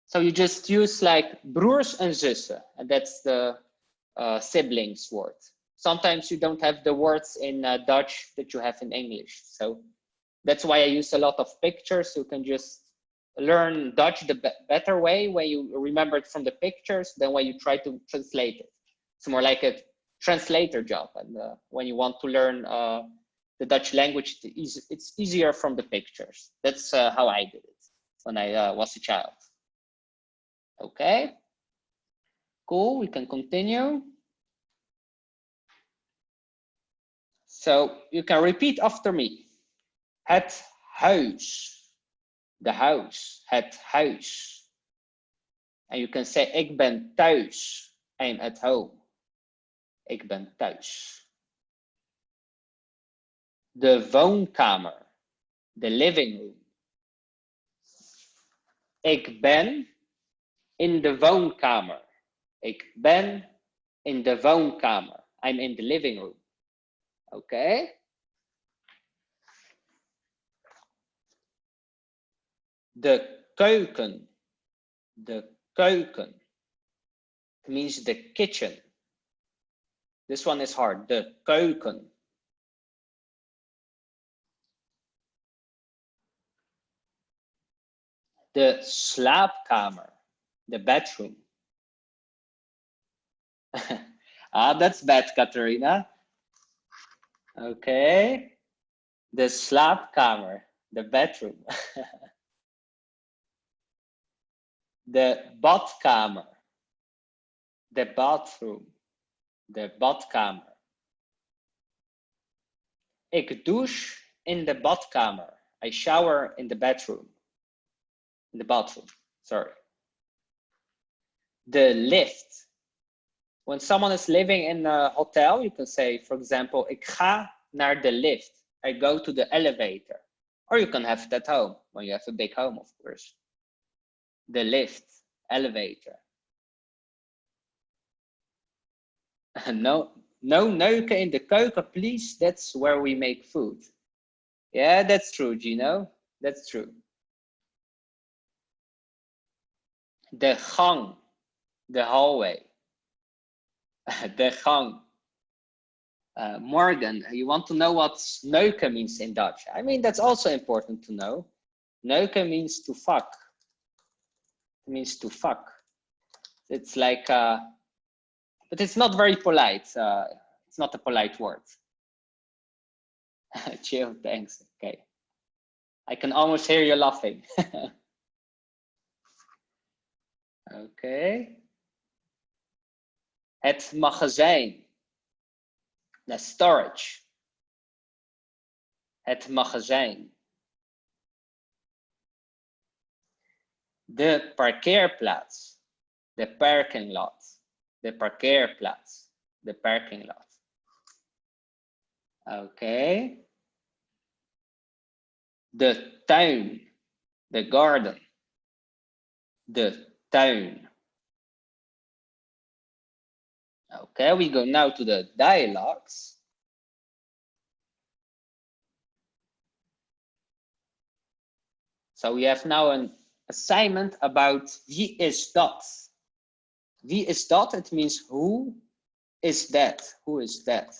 S1: So you just use like broers en zussen, and that's the siblings word. Sometimes you don't have the words in Dutch that you have in English. So that's why I use a lot of pictures. You can just learn Dutch the better way when you remember it from the pictures than when you try to translate it. It's more like a translator job. And when you want to learn the Dutch language, it's easier from the pictures. That's how I did it when I was a child. Okay, cool, we can continue. So you can repeat after me. Het huis. The house, het huis. And you can say, ik ben thuis. I'm at home. Ik ben thuis. De woonkamer. The living room. Ik ben in de woonkamer. Ik ben in de woonkamer. I'm in the living room. Okay. De keuken. The keuken. It means the kitchen. This one is hard. De keuken. De slaapkamer. The bedroom. That's bad, Katerina. Okay. De slaapkamer. The bedroom. De badkamer. The bathroom. De badkamer. Ik douche in de badkamer. I shower in the bedroom. In the bathroom, sorry. The lift. When someone is living in a hotel, you can say, for example, ik ga naar de lift. I go to the elevator. Or you can have it at home, when you have a big home, of course. The lift, elevator. No neuken in de keuken, please. That's where we make food. Yeah, that's true, Gino. That's true. De gang, the hallway. De gang. Morgan, you want to know what neuken means in Dutch? I mean, that's also important to know. Neuken means to fuck. It means to fuck. It's like, but it's not very polite. It's not a polite word. Chill, thanks. Okay. I can almost hear you laughing. Okay. Het magazijn. The storage. Het magazijn. De parkeerplaats. The parking lot. De parkeerplaats. The parking lot. Okay. De tuin. The garden. De tuin. Okay, we go now to the dialogues. So we have now assignment about wie is dat. Wie is dat? It means who is that? Who is that?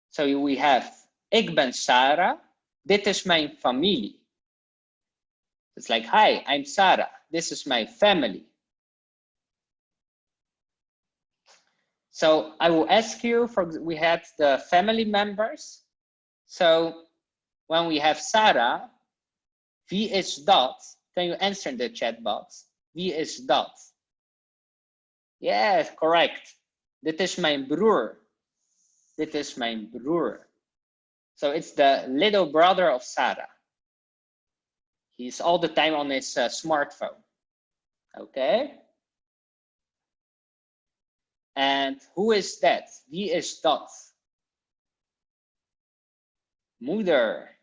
S1: So we have, ik ben Sarah. Dit is mijn familie. It's like, hi, I'm Sarah. This is my family. So I will ask you, we had the family members. So when we have Sarah, wie is dat? Can you answer in the chat box? Wie is dat? Yes, correct. Dit is mijn broer. Dit is mijn broer. So it's the little brother of Sarah. He's all the time on his smartphone. Okay. And who is that? Wie is dat? Moeder.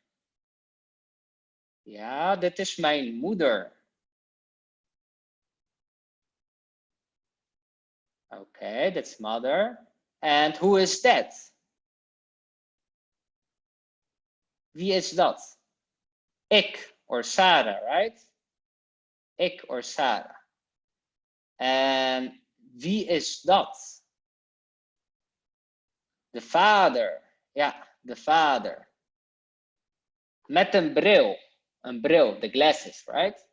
S1: Ja, dit is mijn moeder. Okay, that's mother. And who is that? Wie is dat? Ik or Sarah, right? Ik or Sarah. And wie is dat? De vader. Ja, de vader. Met een bril. Een bril, the glasses, right?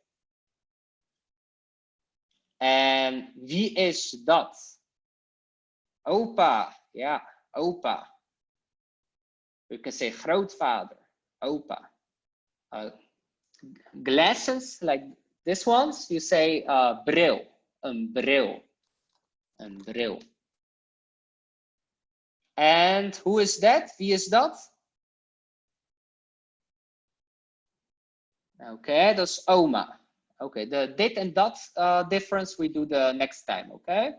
S1: En wie is dat? Opa. Ja, opa. You can say grootvader. Opa. Glasses, like this ones, you say bril. Een bril. Een bril. And who is that? Wie is dat? Okay, that's oma. Okay, the dit and dat difference we do the next time, okay?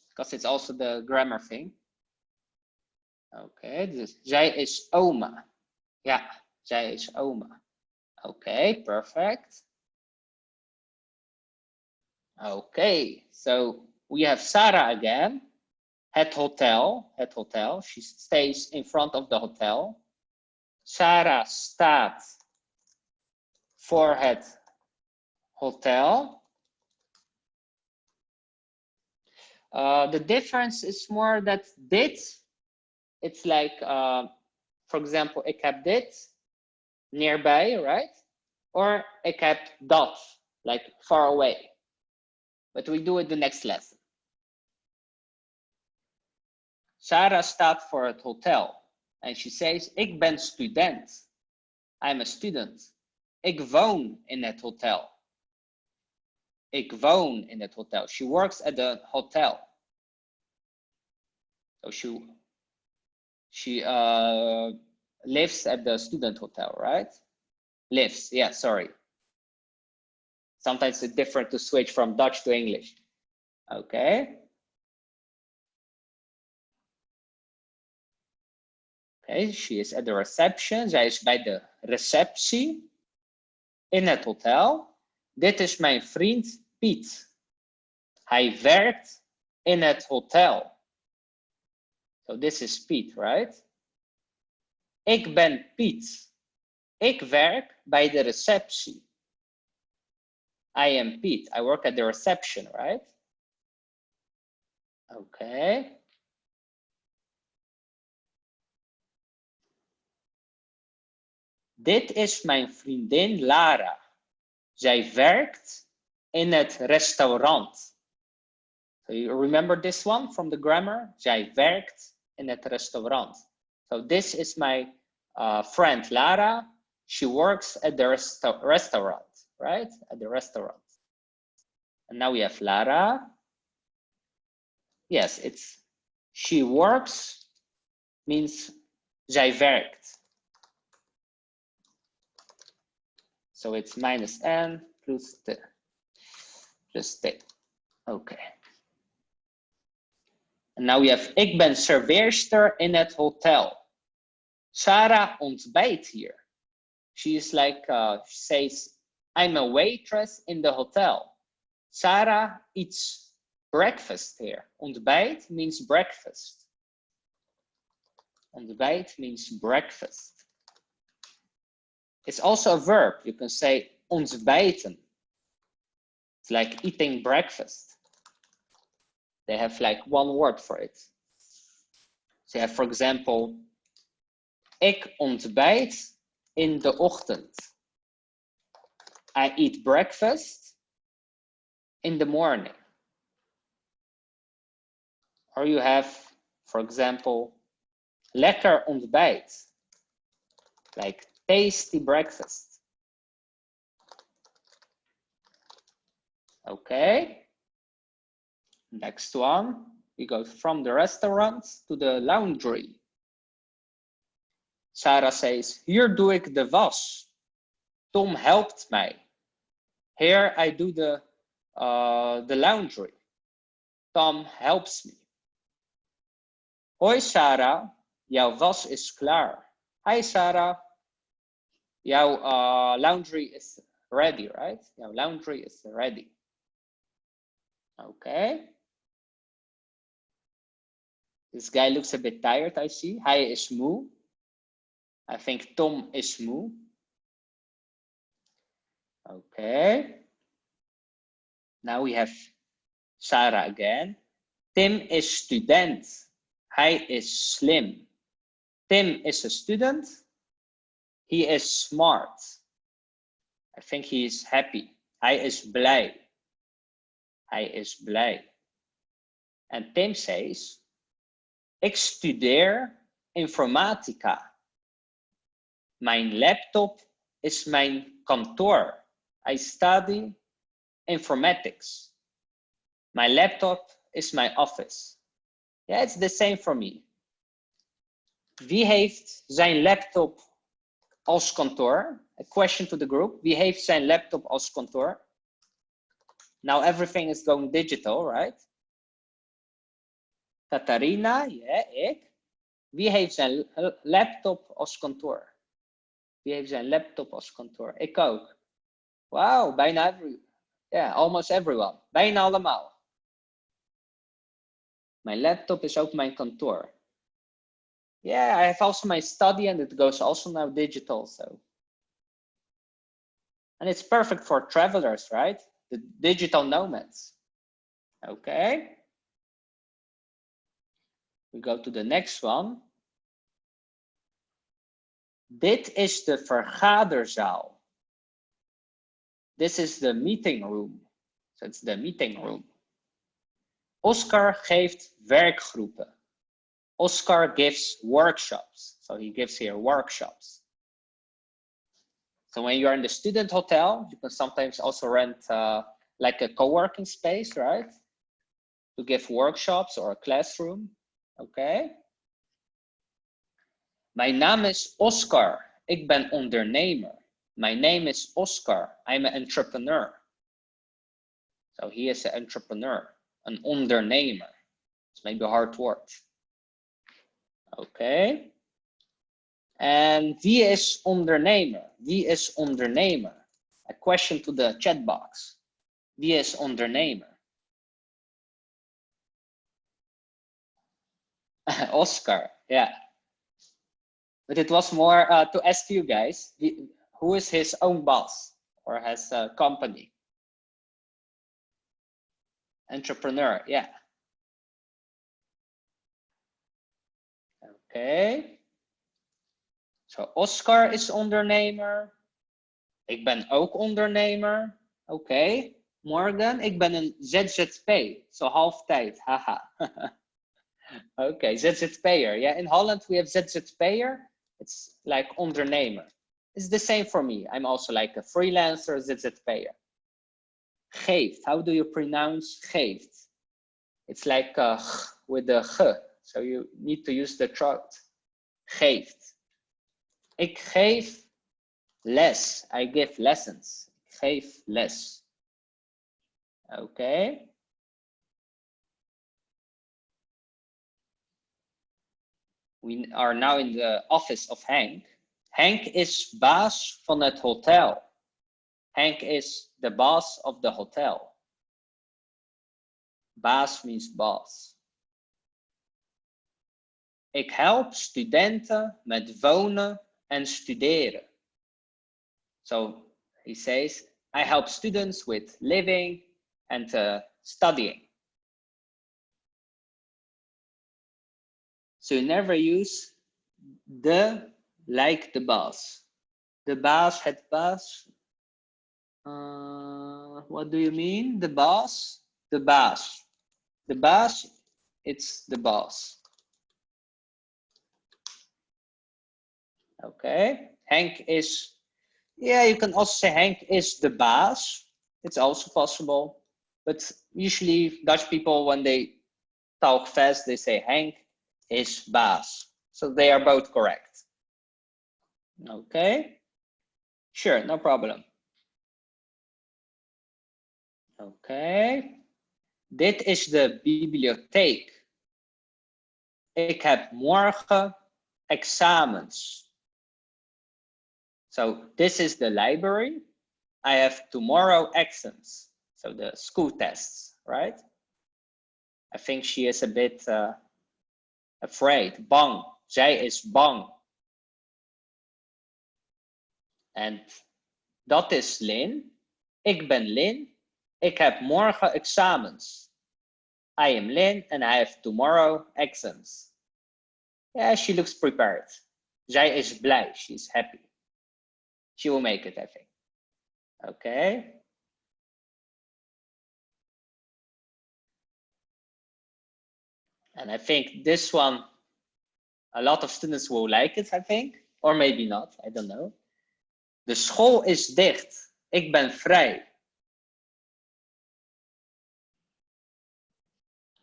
S1: Because it's also the grammar thing. Okay, dus zij is oma. Ja, zij is oma. Okay, perfect. Okay, so we have Sarah again. Het hotel, het hotel. She stays in front of the hotel. Sarah staat voor het hotel. The difference is more that dit, it's like, for example, ik heb dit nearby, right? Or ik heb dat, like far away. But we do it the next lesson. Sarah staat voor het hotel. And she says, ik ben student. I'm a student. Ik woon in het hotel. Ik woon in het hotel. She works at the hotel. So she lives at the student hotel, right? Lives, yeah, sorry. Sometimes it's different to switch from Dutch to English. Okay. Okay, she is at the reception. Zij is bij de receptie in het hotel. Dit is mijn vriend Piet. Hij werkt in het hotel. So this is Piet, right? Ik ben Piet. Ik werk bij de receptie. I am Piet. I work at the reception, right? Okay. Dit is mijn vriendin Lara. Zij werkt in het restaurant. So you remember this one from the grammar? Zij werkt in het restaurant. So this is my friend Lara. She works at the restaurant, right? At the restaurant. And now we have Lara. Yes, it's she works means zij werkt. So it's minus n plus t. Plus t. Okay. And now we have ik ben serveerster in het hotel. Sarah ontbijt hier. She is like, she says, I'm a waitress in the hotel. Sarah eats breakfast here. Ontbijt means breakfast. Ontbijt means breakfast. It's also a verb. You can say ontbijten. It's like eating breakfast. They have like one word for it. So you have, for example, ik ontbijt in de ochtend. I eat breakfast in the morning. Or you have, for example, lekker ontbijt, like tasty breakfast. Okay. Next one, we go from the restaurant to the laundry. Sarah says, hier doe ik de was. Tom helpt mij. Here I do the laundry. Tom helps me. Hoi Sarah, jouw was is klaar. Hi Sarah, jouw laundry is ready, right? Jouw laundry is ready. Okay. This guy looks a bit tired, I see. Hij is moe. I think Tom is moe. Okay. Now we have Sarah again. Tim is student. Hij is slim. Tim is a student. He is smart. I think he is happy. Hij is blij. Hij is blij. And Tim says, ik studeer informatica. Mijn laptop is mijn kantoor. I study informatics. My laptop is my office. Yeah, it's the same for me. Wie heeft zijn laptop als kantoor? A question to the group. Wie heeft zijn laptop als kantoor? Now everything is going digital, right? Katharina, ja, ik. Wie heeft zijn laptop als kantoor? Wie heeft zijn laptop als kantoor? Ik ook. Wow, bijna almost everyone. Bijna allemaal. Mijn laptop is ook mijn kantoor. Yeah, I have also my study and it goes also now digital. So, and it's perfect for travelers, right? The digital nomads. Okay. We go to the next one. Dit is de vergaderzaal. This is the meeting room. So it's the meeting room. Oscar geeft werkgroepen. Oscar gives workshops. So he gives here workshops. So when you're in the student hotel, you can sometimes also rent like a co-working space, right? To give workshops or a classroom. Okay. Mijn naam is Oscar. Ik ben ondernemer. My name is Oscar. I'm an entrepreneur. So he is an entrepreneur, an ondernemer. It's maybe a hard word. Okay. And wie is ondernemer? Wie is ondernemer? A question to the chat box. Wie is ondernemer? Oscar, yeah. But it was more to ask you guys, who is his own boss or has a company? Entrepreneur, yeah. Okay. So Oscar is ondernemer. Ik ben ook ondernemer. Oké. Morgan, ik ben een ZZP. Zo halftijd, haha. Okay, ZZP'er. Yeah, in Holland we have ZZP'er. It's like ondernemer. It's the same for me. I'm also like a freelancer, ZZP'er. Geeft. How do you pronounce geeft? It's like with the g. So you need to use the throat. Geeft. Ik geef les. I give lessons. Ik geef les. Okay. We are now in the office of Henk. Henk is baas van het hotel. Henk is the boss of the hotel. Baas means boss. Ik help studenten met wonen en studeren. So he says, I help students with living and studying. So you never use the like the baas. De baas, het baas. What do you mean? The baas? The baas. The baas, it's the boss. Okay. Henk is, yeah, you can also say Henk is the baas. It's also possible. But usually Dutch people, when they talk fast, they say Henk is baas. So they are both correct. Okay. Sure, no problem. Oké. Dit is de bibliotheek. Ik heb morgen examens. So this is the library. I have tomorrow exams. So the school tests, right? I think she is a bit afraid. Bang. Zij is bang. En dat is Lin. Ik ben Lin. Ik heb morgen examens. I am Lin and I have tomorrow exams. Yeah, she looks prepared. Zij is blij. She's happy. She will make it, I think. Okay. And I think this one, a lot of students will like it, I think. Or maybe not, I don't know. De school is dicht. Ik ben vrij.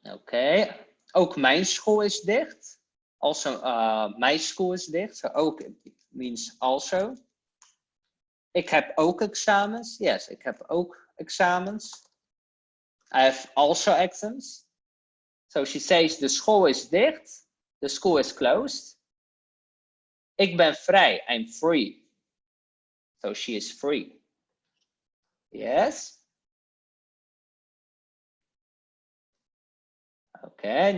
S1: Oké. Ook mijn school is dicht. Also, my school is dicht. So ook means also. Ik heb ook examens. Yes, ik heb ook examens. I have also exams. So she says the school is dicht. The school is closed. Ik ben vrij. I'm free. So she is free. Yes. Okay, and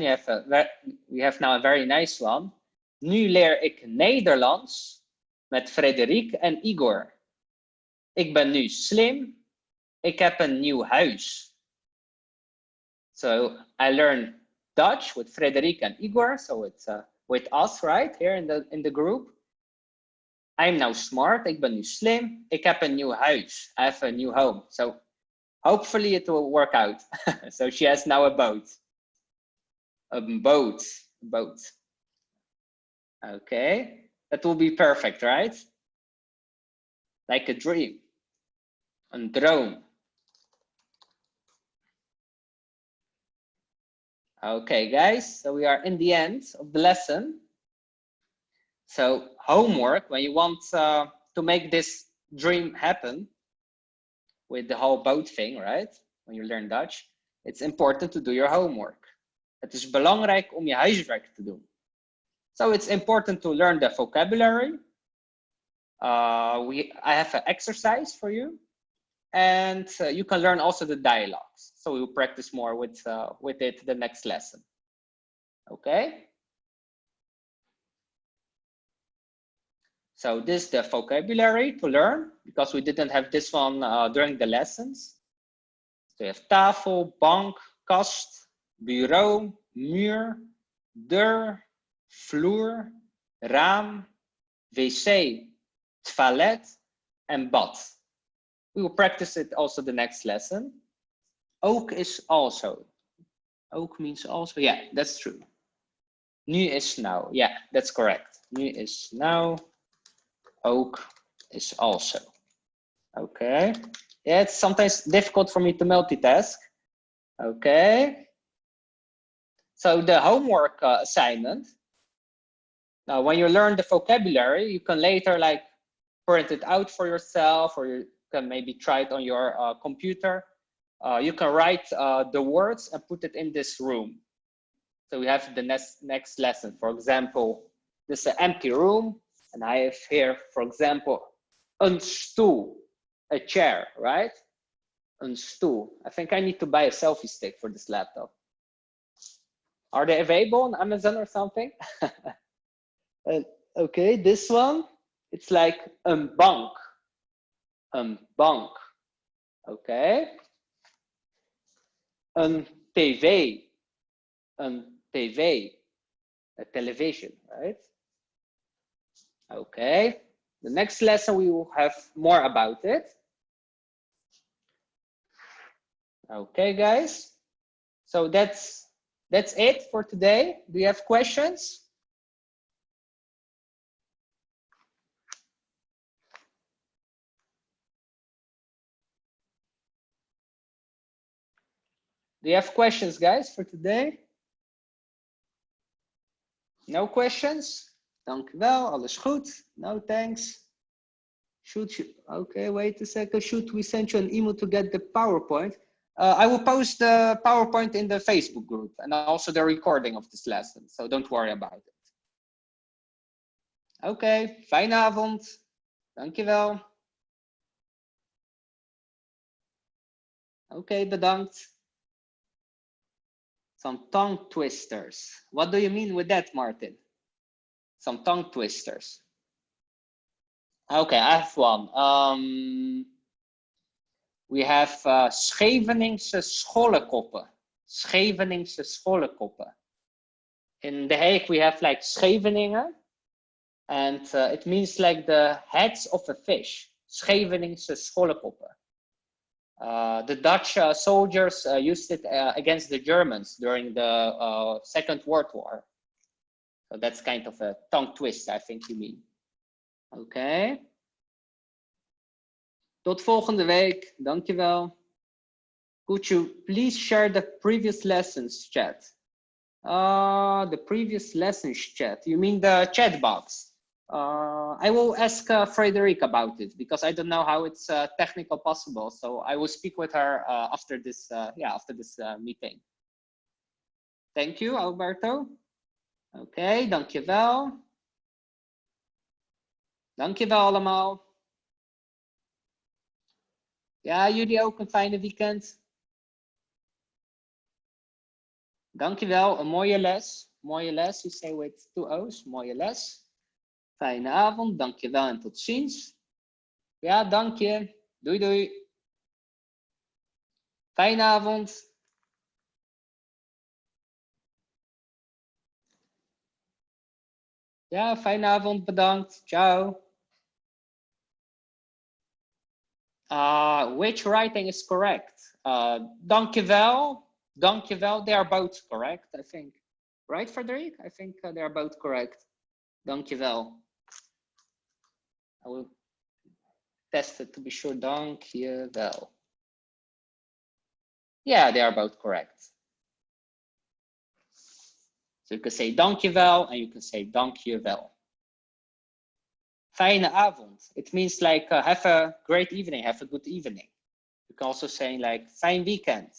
S1: we have now a very nice one. Nu leer ik Nederlands met Frederik en Igor. Ik ben nu slim. Ik heb een nieuw huis. So I learn Dutch with Frederik and Igor. So it's with us, right? Here in the group. I'm now smart. Ik ben nu slim. Ik heb een nieuw huis. I have a new home. So hopefully it will work out. So she has now a boat. A boat. Okay, that will be perfect, right? Like a dream. Een droom. Okay, guys, so we are in the end of the lesson. So homework, when you want to make this dream happen with the whole boat thing, right? When you learn Dutch, it's important to do your homework. Het is belangrijk om je huiswerk te doen. So it's important to learn the vocabulary. I have an exercise for you. And you can learn also the dialogues. So we'll practice more with it the next lesson. Okay? So this is the vocabulary to learn, because we didn't have this one during the lessons. So you have tafel, bank, kast, bureau, muur, deur, vloer, raam, wc, toilet, and bad. We will practice it also the next lesson. Ook is also. Ook means also. Yeah, that's true. Nu is now. Yeah, that's correct. Nu is now. Ook is also. Okay. Yeah, it's sometimes difficult for me to multitask. Okay. So the homework assignment. Now, when you learn the vocabulary, you can later like print it out for yourself, or you can maybe try it on your computer. You can write the words and put it in this room. So we have the next lesson. For example, this is an empty room, and I have here, for example, een stoel, a chair, right? Een stoel. I think I need to buy a selfie stick for this laptop. Are they available on Amazon or something? Okay, this one, it's like een bank. Een bank. Oké. Een tv. Een tv. A television, right? Okay. The next lesson we will have more about it. Okay, guys. So that's it for today. Do you have questions? Do you have questions, guys, for today? No questions? Dank u wel, alles goed. No thanks. Okay, wait a second. Should we send you an email to get the PowerPoint? I will post the PowerPoint in the Facebook group and also the recording of this lesson. So don't worry about it. Okay, fijne avond. Dankjewel. Okay, bedankt. Some tongue twisters. What do you mean with that, Martin? Some tongue twisters. Okay, I have one. We have Scheveningse schollekoppen. Scheveningse schollekoppen. In The Hague, we have like Scheveningen. And it means like the heads of a fish. Scheveningse schollekoppen. The Dutch soldiers used it against the Germans during the Second World War. So that's kind of a tongue twist, I think you mean. Okay. Tot volgende week. Dankjewel. Could you please share the previous lessons chat? The previous lessons chat. You mean the chat box? I will ask Frederic about it because I don't know how it's technical possible. So I will speak with her after this meeting. Thank you, Alberto. Oké, dankjewel. Dankjewel allemaal. Ja, jullie ook een fijne weekend. Dankjewel, een mooie les. Mooie les, you say with 2 O's. Mooie les. Fijne avond, dankjewel en tot ziens. Ja, dank je. Doei doei. Fijne avond. Ja, fijne avond, bedankt. Ciao. Which writing is correct? Dankjewel. Dankjewel. They are both correct, I think. Right, Frederic? I think they are both correct. Dankjewel. I will test it to be sure. Dankjewel. Yeah, they are both correct. So you can say dankjewel and you can say dankjewel. Fijne avond. It means like have a great evening, have a good evening. You can also say like fijn weekend.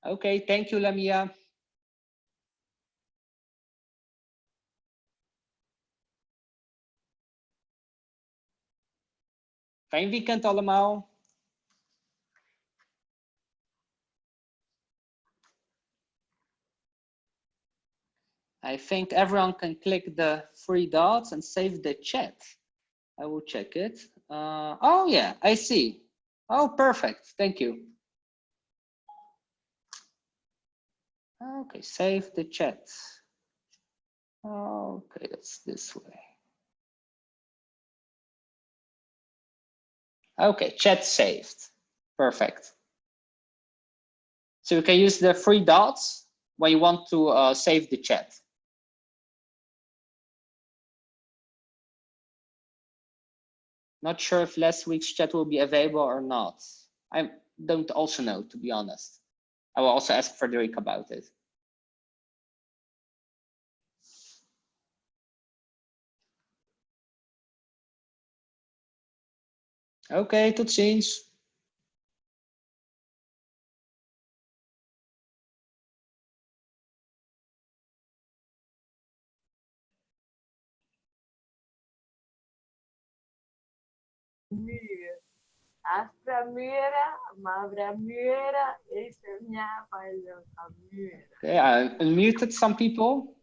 S1: Okay, thank you, Lamia. Fijn weekend allemaal. I think everyone can click the 3 dots and save the chat. I will check it. Oh yeah, I see. Oh, perfect. Thank you. Okay, save the chat. Okay, that's this way. Okay, chat saved. Perfect. So you can use the 3 dots when you want to save the chat. Not sure if last week's chat will be available or not. I don't also know, to be honest. I will also ask Frederic about it. Okay, tot ziens.
S2: Amiga, as primeira, uma primeira, essa é minha paixão, primeira.
S1: Okay, I unmuted some people.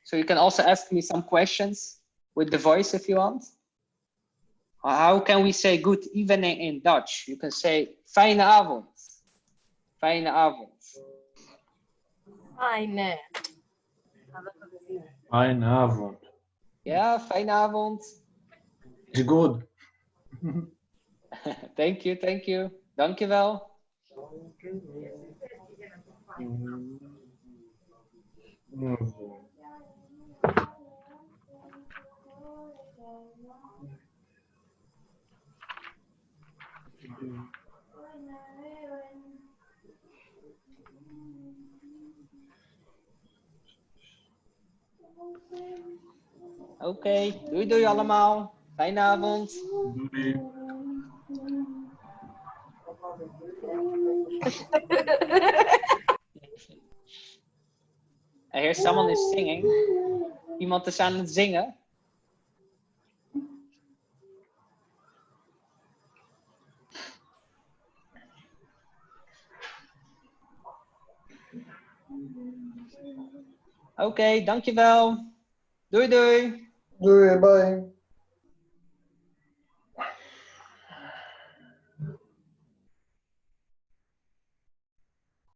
S1: So you can also ask me some questions with the voice if you want. How can we say good evening in Dutch? You can say fijne avond. Fijne avond.
S2: Fijne.
S3: Fijne avond.
S1: Ja, fijne avond.
S3: Is good.
S1: Thank you, thank you. Dankjewel. Oké, doei doei allemaal. Fijne avond.
S3: Doei.
S1: I hear someone is singing. Iemand is aan het zingen. Oké, dankjewel. Doei doei.
S3: Doei, bye.